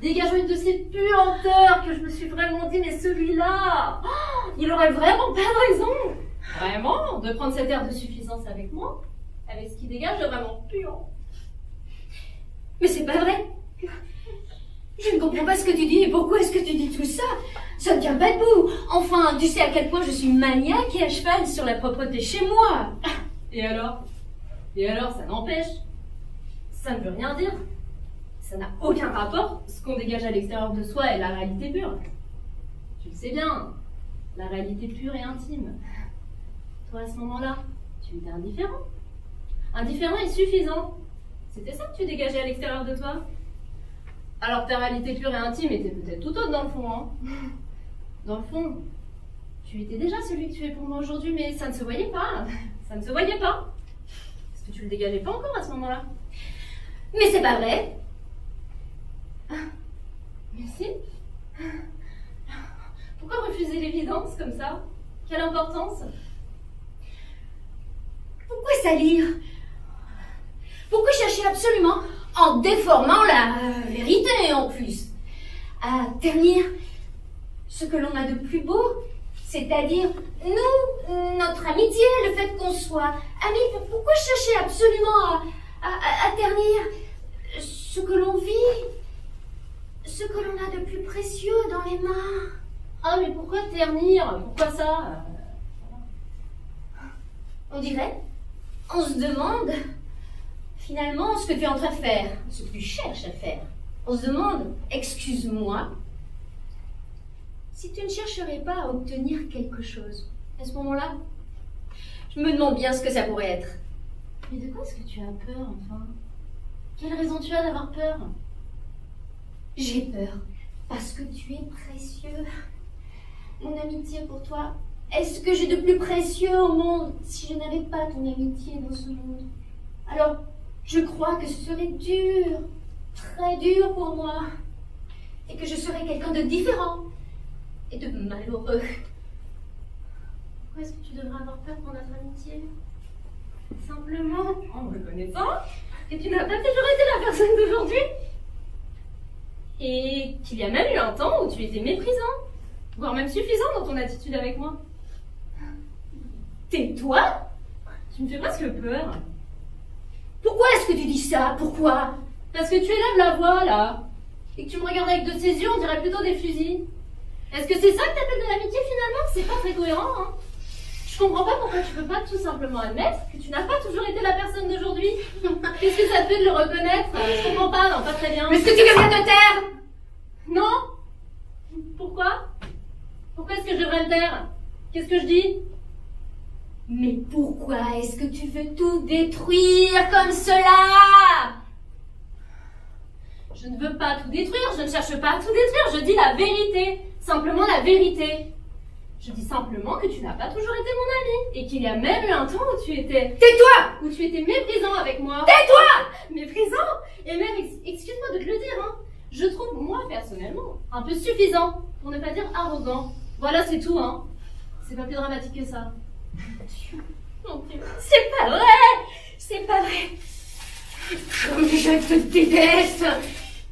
dégageant une de ces puanteurs que je me suis vraiment dit, mais celui-là, il aurait vraiment pas de raison, vraiment, de prendre cet air de suffisance avec moi, avec ce qui dégage de vraiment puant. Mais c'est pas vrai. Je ne comprends pas ce que tu dis et pourquoi est-ce que tu dis tout ça? Ça ne tient pas debout. Enfin, tu sais à quel point je suis maniaque et à cheval sur la propreté chez moi. Et alors? Et alors, ça n'empêche. Ça ne veut rien dire. Ça n'a aucun rapport, ce qu'on dégage à l'extérieur de soi et la réalité pure. Tu le sais bien, la réalité pure et intime. Toi, à ce moment-là, tu étais indifférent. Indifférent et suffisant. C'était ça que tu dégageais à l'extérieur de toi. Alors ta réalité pure et intime était peut-être tout autre dans le fond, hein. Dans le fond, tu étais déjà celui que tu es pour moi aujourd'hui, mais ça ne se voyait pas. Ça ne se voyait pas. Parce que tu le dégageais pas encore à ce moment-là. Mais c'est pas vrai. Mais si. Pourquoi refuser l'évidence comme ça? Quelle importance? Pourquoi salir? Pourquoi chercher absolument, en déformant la vérité en plus, à ternir ce que l'on a de plus beau, C'est-à-dire, nous, notre amitié, le fait qu'on soit amis, pourquoi chercher absolument à ternir ce que l'on vit, ce que l'on a de plus précieux dans les mains? Ah, mais pourquoi ternir? Pourquoi ça? On dirait, on se demande, finalement, ce que tu es en train de faire, ce que tu cherches à faire. On se demande, excuse-moi, si tu ne chercherais pas à obtenir quelque chose. À ce moment-là, je me demande bien ce que ça pourrait être. Mais de quoi est-ce que tu as peur, enfin? Quelle raison tu as d'avoir peur? J'ai peur, parce que tu es précieux. Mon amitié pour toi, est-ce que j'ai de plus précieux au monde si je n'avais pas ton amitié dans ce monde? Alors, je crois que ce serait dur, très dur pour moi, et que je serais quelqu'un de différent et de malheureux. Pourquoi est-ce que tu devrais avoir peur pour notre amitié? Simplement en me connaissant que tu n'as pas toujours été la personne d'aujourd'hui. Et qu'il y a même eu un temps où tu étais méprisant, voire même suffisant dans ton attitude avec moi. Tais-toi! Tu me fais presque peur. Pourquoi est-ce que tu dis ça? Pourquoi? Parce que tu élèves la voix, là. Et que tu me regardes avec de ces yeux, on dirait plutôt des fusils. Est-ce que c'est ça que t'appelles de l'amitié finalement? C'est pas très cohérent, hein? Je comprends pas pourquoi tu peux pas tout simplement admettre que tu n'as pas toujours été la personne d'aujourd'hui. Qu'est-ce que ça te fait de le reconnaître? Je comprends pas, non, pas très bien. Mais est-ce que tu devrais te taire? Non? Pourquoi? Pourquoi est-ce que je devrais me taire? Qu'est-ce que je dis? Mais pourquoi est-ce que tu veux tout détruire comme cela? Je ne veux pas tout détruire, je ne cherche pas à tout détruire, je dis la vérité. Simplement la vérité. Je dis simplement que tu n'as pas toujours été mon ami. Et qu'il y a même eu un temps où tu étais... Tais-toi! Où tu étais méprisant avec moi. Tais-toi! Méprisant? Et même, excuse-moi de te le dire, hein. Je trouve, moi, personnellement, un peu suffisant. Pour ne pas dire arrogant. Voilà, c'est tout, hein. C'est pas plus dramatique que ça. Mon Dieu, c'est pas vrai! C'est pas vrai! Comme je te déteste!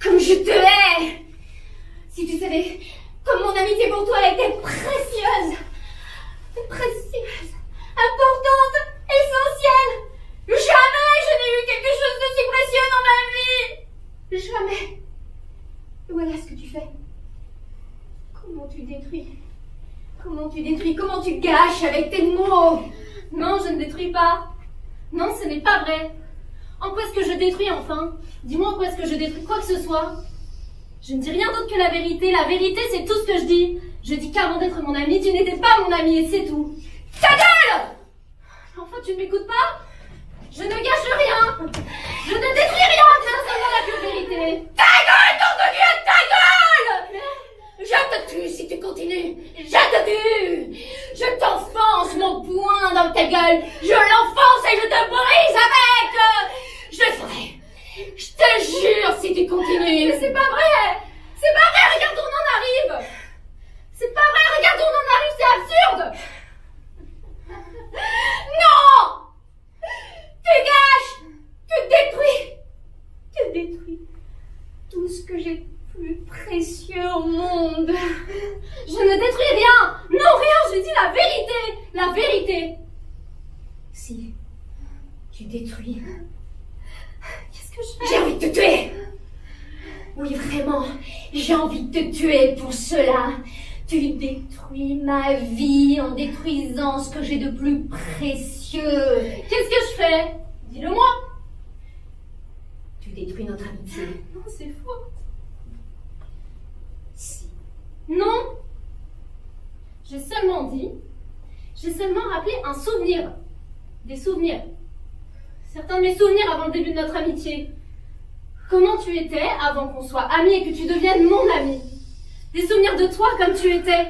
Comme je te hais! Si tu savais comme mon amitié pour toi était précieuse! Précieuse! Importante! Essentielle! Jamais je n'ai eu quelque chose de si précieux dans ma vie! Jamais! Voilà ce que tu fais. Comment tu détruis? Comment tu détruis? Comment tu gâches avec tes mots? Non, je ne détruis pas. Non, ce n'est pas vrai. En quoi est-ce que je détruis enfin? Dis-moi en quoi est-ce que je détruis quoi que ce soit. Je ne dis rien d'autre que la vérité. La vérité, c'est tout ce que je dis. Je dis qu'avant d'être mon ami, tu n'étais pas mon ami et c'est tout. Ta gueule! Enfin, tu ne m'écoutes pas? Je ne gâche rien. Je ne détruis rien. C'est seulement la pure vérité. Ta gueule, nom de Dieu, ta gueule! Je te tue si tu continues. Je te tue. Je t'enfonce mon poing dans ta gueule. Je l'enfonce et je te brise avec. Je le ferai. Je te jure si tu continues. Mais c'est pas vrai. C'est pas vrai. Regarde où on en arrive. C'est pas vrai. Regarde où on en arrive. C'est absurde. Non! Tu gâches. Tu détruis. Tu détruis tout ce que j'ai plus précieux au monde. Je ne détruis rien. Non, rien. Je dis la vérité. La vérité. Si tu détruis, qu'est-ce que je fais? J'ai envie de te tuer. Oui, vraiment, j'ai envie de te tuer pour cela. Tu détruis ma vie en détruisant ce que j'ai de plus précieux. Qu'est-ce que je fais? Dis-le-moi. Tu détruis notre amitié. Non, c'est faux. Si. Non. J'ai seulement rappelé un souvenir. Des souvenirs. Certains de mes souvenirs avant le début de notre amitié. Comment tu étais avant qu'on soit amis et que tu deviennes mon ami. Des souvenirs de toi comme tu étais.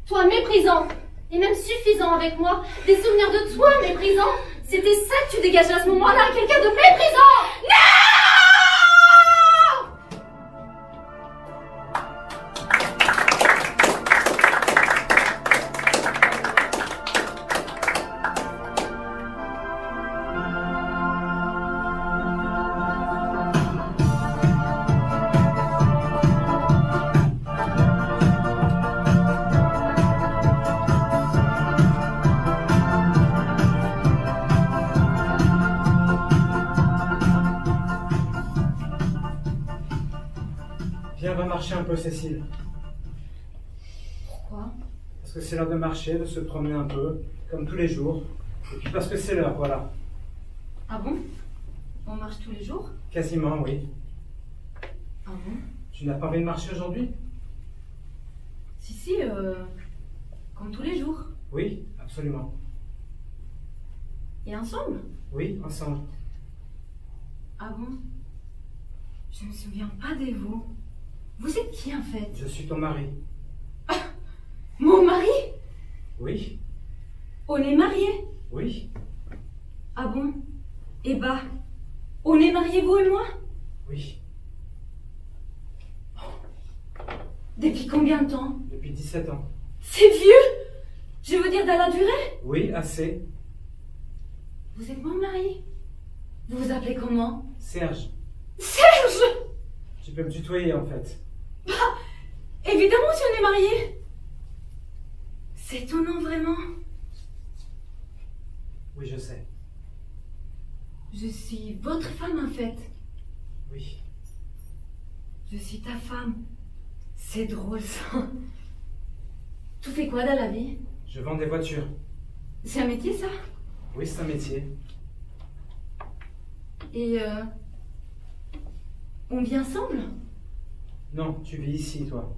Toi méprisant. Et même suffisant avec moi. Des souvenirs de toi méprisant. C'était ça que tu dégageais à ce moment-là. Quelqu'un de méprisant. Non! Viens, on va marcher un peu, Cécile. Pourquoi? Parce que c'est l'heure de marcher, de se promener un peu, comme tous les jours. Et puis parce que c'est l'heure, voilà. Ah bon? On marche tous les jours? Quasiment, oui. Ah bon? Tu n'as pas envie de marcher aujourd'hui? Si, comme tous les jours. Oui, absolument. Et ensemble? Oui, ensemble. Ah bon? Je me souviens pas de vous. Vous êtes qui en fait? Je suis ton mari. Mon mari? Oui, On est mariés? oui, Ah bon? Eh bah, on est mariés vous et moi? oui. Depuis combien de temps? Depuis 17 ans. C'est vieux! Je veux dire dans la durée? Oui, assez. Vous êtes mon mari? Vous vous appelez comment? Serge, Serge! tu peux me tutoyer en fait. Évidemment si on est mariés! C'est ton nom vraiment? Oui, je sais. Je suis votre femme en fait. Oui. Je suis ta femme. C'est drôle ça. Tu fais quoi dans la vie? Je vends des voitures. C'est un métier ça? Oui, c'est un métier. Et on vit ensemble? Non, tu vis ici, toi.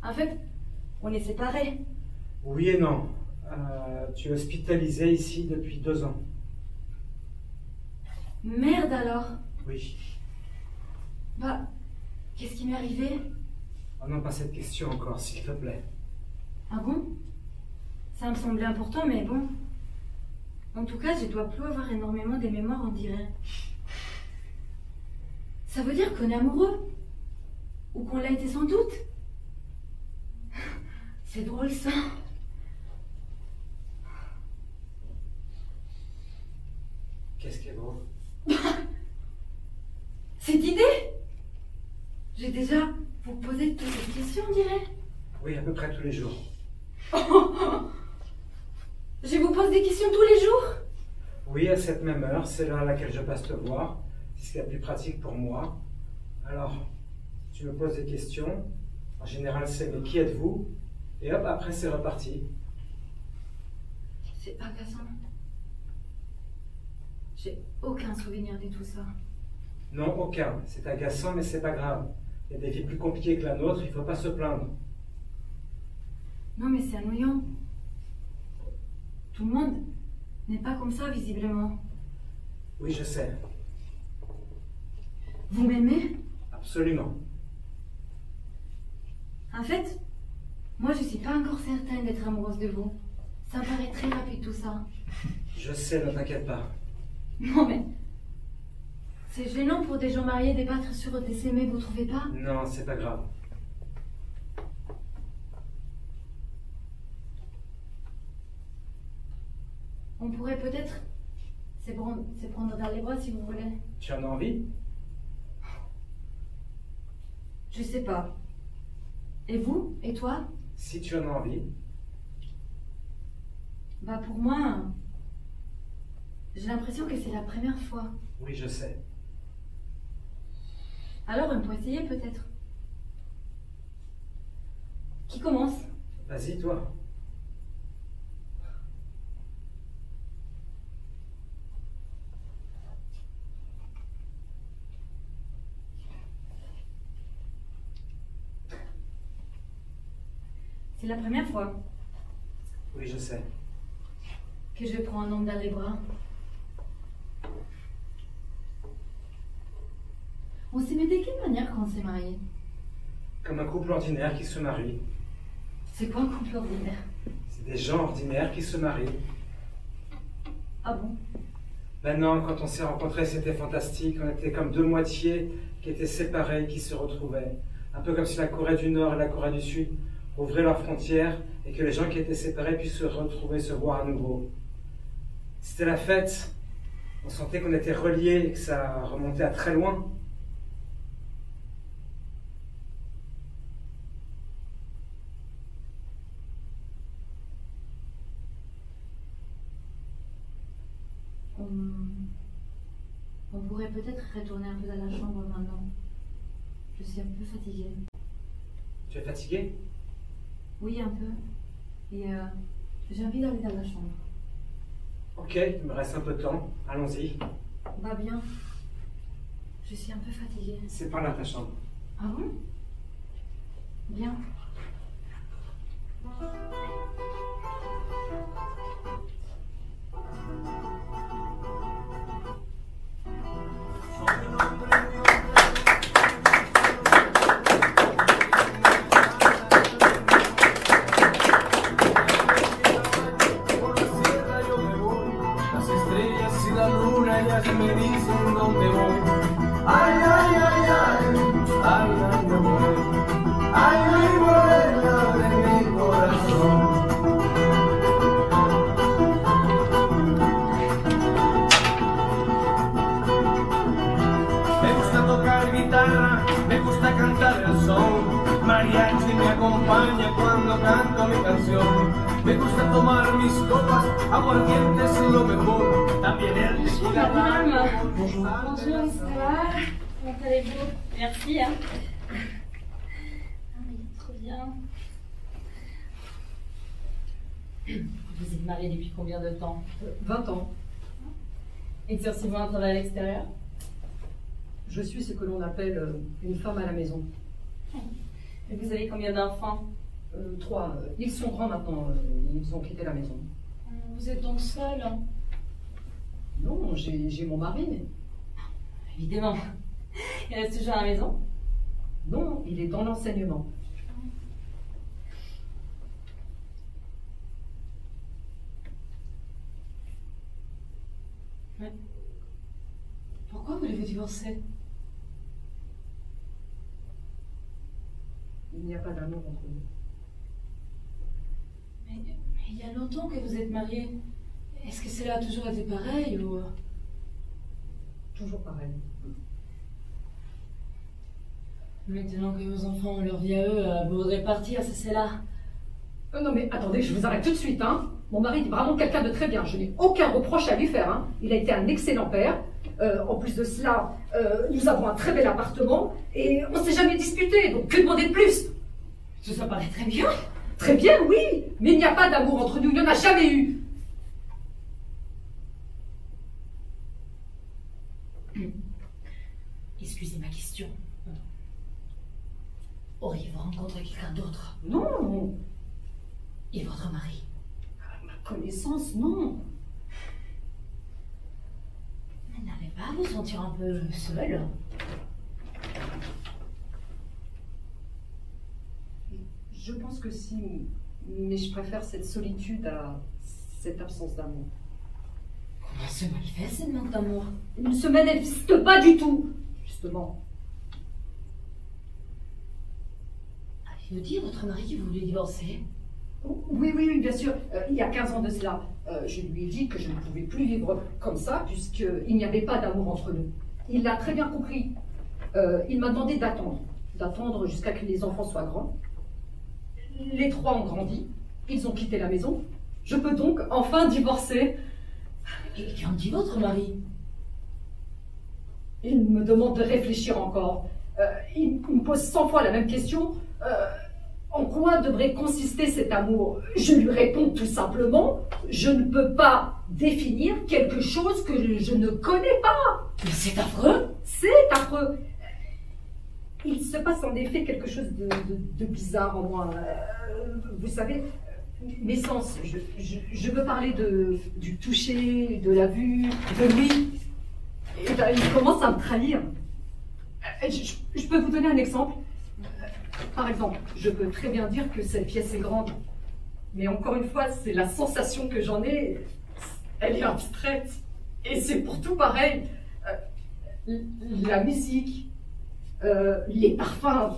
En fait, on est séparés. Oui et non. Tu es hospitalisé ici depuis 2 ans. Merde alors. Oui. Bah, qu'est-ce qui m'est arrivé? Oh non, pas cette question encore, s'il te plaît. Ah bon? Ça me semblait important, mais bon. En tout cas, je dois plus avoir énormément de mémoire, on dirait. Ça veut dire qu'on est amoureux? Ou qu'on l'a été sans doute? C'est drôle ça. Qu'est-ce qui est drôle? Cette idée? J'ai déjà vous posé toutes ces questions, on dirait. Oui, à peu près tous les jours. Je vous pose des questions tous les jours? Oui, à cette même heure, c'est l'heure à laquelle je passe te voir. C'est ce qui est le plus pratique pour moi. Alors, tu me poses des questions. En général, c'est mais qui êtes-vous? Et hop, après, c'est reparti. C'est agaçant. J'ai aucun souvenir de tout ça. Non, aucun. C'est agaçant, mais c'est pas grave. Il y a des vies plus compliquées que la nôtre, il faut pas se plaindre. Non, mais c'est ennuyant. Tout le monde n'est pas comme ça, visiblement. Oui, je sais. Vous m'aimez? Absolument. En fait, moi je suis pas encore certaine d'être amoureuse de vous. Ça me paraît très rapide tout ça. Je sais, ne t'inquiète pas. Non mais... C'est gênant pour des gens mariés de pas être sûrs de s'aimer, vous trouvez pas? Non, c'est pas grave. On pourrait peut-être se prendre dans les bras si vous voulez. Tu en as envie? Je sais pas. Et vous? Et toi? Si tu en as envie. Bah pour moi... J'ai l'impression que c'est la première fois. Oui, je sais. Alors on peut essayer peut-être. Qui commence? Vas-y, toi. C'est la première fois Oui, je sais. que je prends un homme dans les bras. On s'aimait de quelle manière quand on s'est mariés? Comme un couple ordinaire qui se marie. C'est quoi un couple ordinaire? C'est des gens ordinaires qui se marient. Ah bon? Ben non, quand on s'est rencontrés, c'était fantastique. On était comme 2 moitiés qui étaient séparées, qui se retrouvaient. Un peu comme si la Corée du Nord et la Corée du Sud ouvraient leurs frontières et que les gens qui étaient séparés puissent se retrouver, se voir à nouveau. C'était la fête. On sentait qu'on était reliés et que ça remontait à très loin. On pourrait peut-être retourner un peu dans la chambre maintenant. Je suis un peu fatiguée. Tu es fatiguée? Oui, un peu. Et j'ai envie d'aller dans la chambre. Ok, il me reste un peu de temps. Allons-y. Va bien. Je suis un peu fatiguée. C'est par là ta chambre. Ah bon? Bien. Me dicen dónde voy. Ay, ay, ay, ay, ay, ay, mi amor. Ay, mi morena de mi corazón. Me gusta tocar guitarra, me gusta cantar el son. Mariachi me acompaña cuando canto mi canción. Me gusta tomar mis copas, aguardiente es lo mejor. También el tequila. Bonjour. Bonjour, ça va? Comment allez-vous? Merci. Hein. Ah, trop bien. Vous êtes mariés depuis combien de temps? 20 ans. Exercez-vous un travail à l'extérieur? Je suis ce que l'on appelle une femme à la maison. Et vous avez combien d'enfants? 3. Ils sont grands maintenant. Ils ont quitté la maison. Vous êtes donc seule? Non, j'ai mon mari. Évidemment. Il reste toujours à la maison? Non, il est dans l'enseignement. Mais pourquoi voulez-vous divorcer? Il n'y a pas d'amour entre nous. Mais il y a longtemps que vous êtes mariés. Est-ce que cela a toujours été pareil ou... Toujours pareil. Maintenant que vos enfants ont leur vie à eux, vous voudrez partir, c'est là. Non mais attendez, je vous arrête tout de suite. Hein. Mon mari est vraiment quelqu'un de très bien. Je n'ai aucun reproche à lui faire. Hein. Il a été un excellent père. En plus de cela, nous avons un très bel appartement et on ne s'est jamais disputé. Donc que demander de plus? Tout ça paraît très bien. Très bien, oui. Mais il n'y a pas d'amour entre nous. Il n'y en a jamais eu. Excusez ma question. Auriez-vous rencontré quelqu'un d'autre? Non. Et votre mari? À ma connaissance, non. Vous n'allez pas vous sentir un peu seule? Je pense que si, mais je préfère cette solitude à cette absence d'amour. Comment se manifeste ce manque d'amour? Il ne se manifeste pas du tout, justement. Avez-vous dit à votre mari que vous voulez divorcer? Oui, bien sûr. Il y a 15 ans de cela, je lui ai dit que je ne pouvais plus vivre comme ça, puisqu'il n'y avait pas d'amour entre nous. Il l'a très bien compris. Il m'a demandé d'attendre jusqu'à ce que les enfants soient grands. Les 3 ont grandi, ils ont quitté la maison. Je peux donc enfin divorcer. Et qu'en dit votre mari? Il me demande de réfléchir encore. Il me pose 100 fois la même question. En quoi devrait consister cet amour? Je lui réponds tout simplement, je ne peux pas définir quelque chose que je ne connais pas. Mais c'est affreux. C'est affreux. Il se passe en effet quelque chose de bizarre en moi. Vous savez, mes sens, je veux parler du toucher, de la vue, de lui. Et ben, il commence à me trahir. Je peux vous donner un exemple. Par exemple, je peux très bien dire que cette pièce est grande. Mais encore une fois, c'est la sensation que j'en ai. Elle est abstraite. Et c'est pour tout pareil. La musique, les parfums,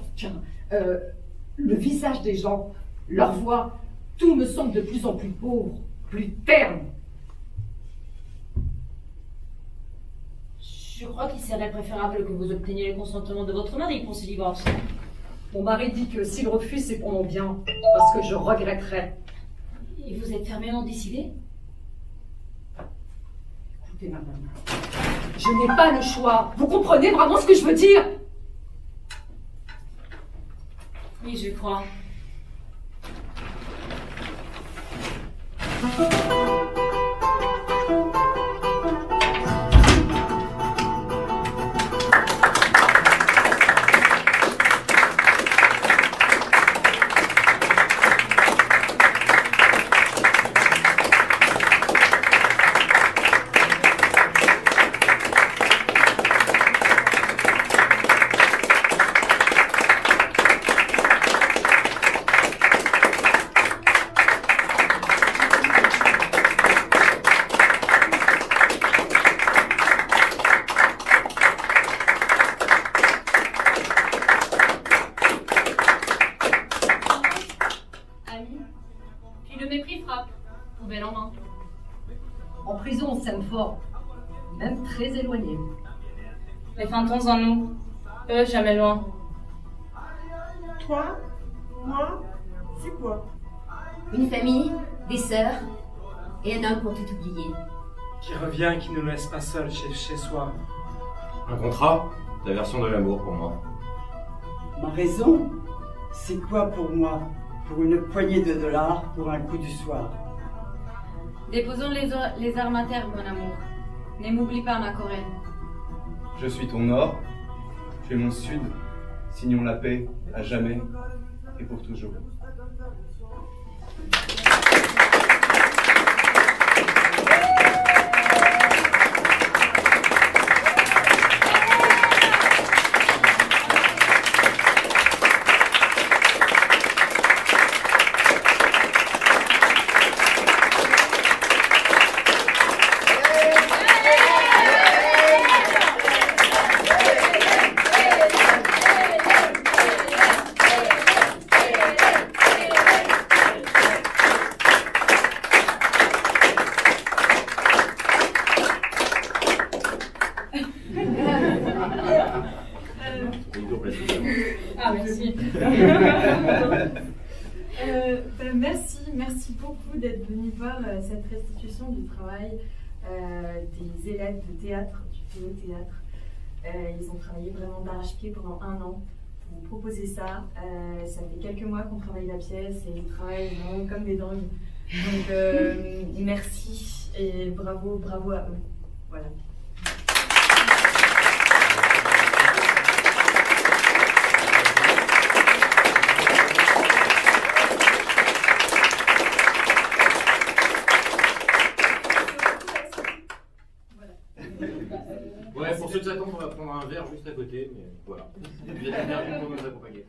le visage des gens, leur voix, tout me semble de plus en plus pauvre, plus terne. Je crois qu'il serait préférable que vous obteniez le consentement de votre mari pour ce divorce. Mon mari dit que s'il refuse, c'est pour mon bien, parce que je regretterais. Et vous êtes fermement décidé? Écoutez, madame, je n'ai pas le choix. Vous comprenez vraiment ce que je veux dire? Oui, je crois. Le mépris frappe, poubelle en main. En prison, on s'aime fort, même très éloigné. Les fantômes en nous, eux jamais loin. Toi, moi, c'est quoi? Une famille, des sœurs, et un homme pour tout oublier. Qui revient, qui ne nous laisse pas seuls chez soi. Un contrat, ta version de l'amour pour moi. Ma raison, c'est quoi pour moi? Pour une poignée de dollars, pour un coup du soir. Déposons les armes à terre, mon amour. Ne m'oublie pas, ma Corinne. Je suis ton nord, tu es mon sud. Signons la paix à jamais et pour toujours. Ah, merci. Merci beaucoup d'être venu voir cette restitution du travail des élèves de théâtre, du Théo-Théâtre. Ils ont travaillé vraiment d'arrache-pied pendant 1 an pour vous proposer ça. Ça fait quelques mois qu'on travaille la pièce et ils travaillent vraiment comme des dingues. Donc merci et bravo à eux. Voilà. Ouais, pour ceux qui s'attendent, on va prendre un verre juste à côté, mais voilà. Vous êtes bien pour nous accompagner.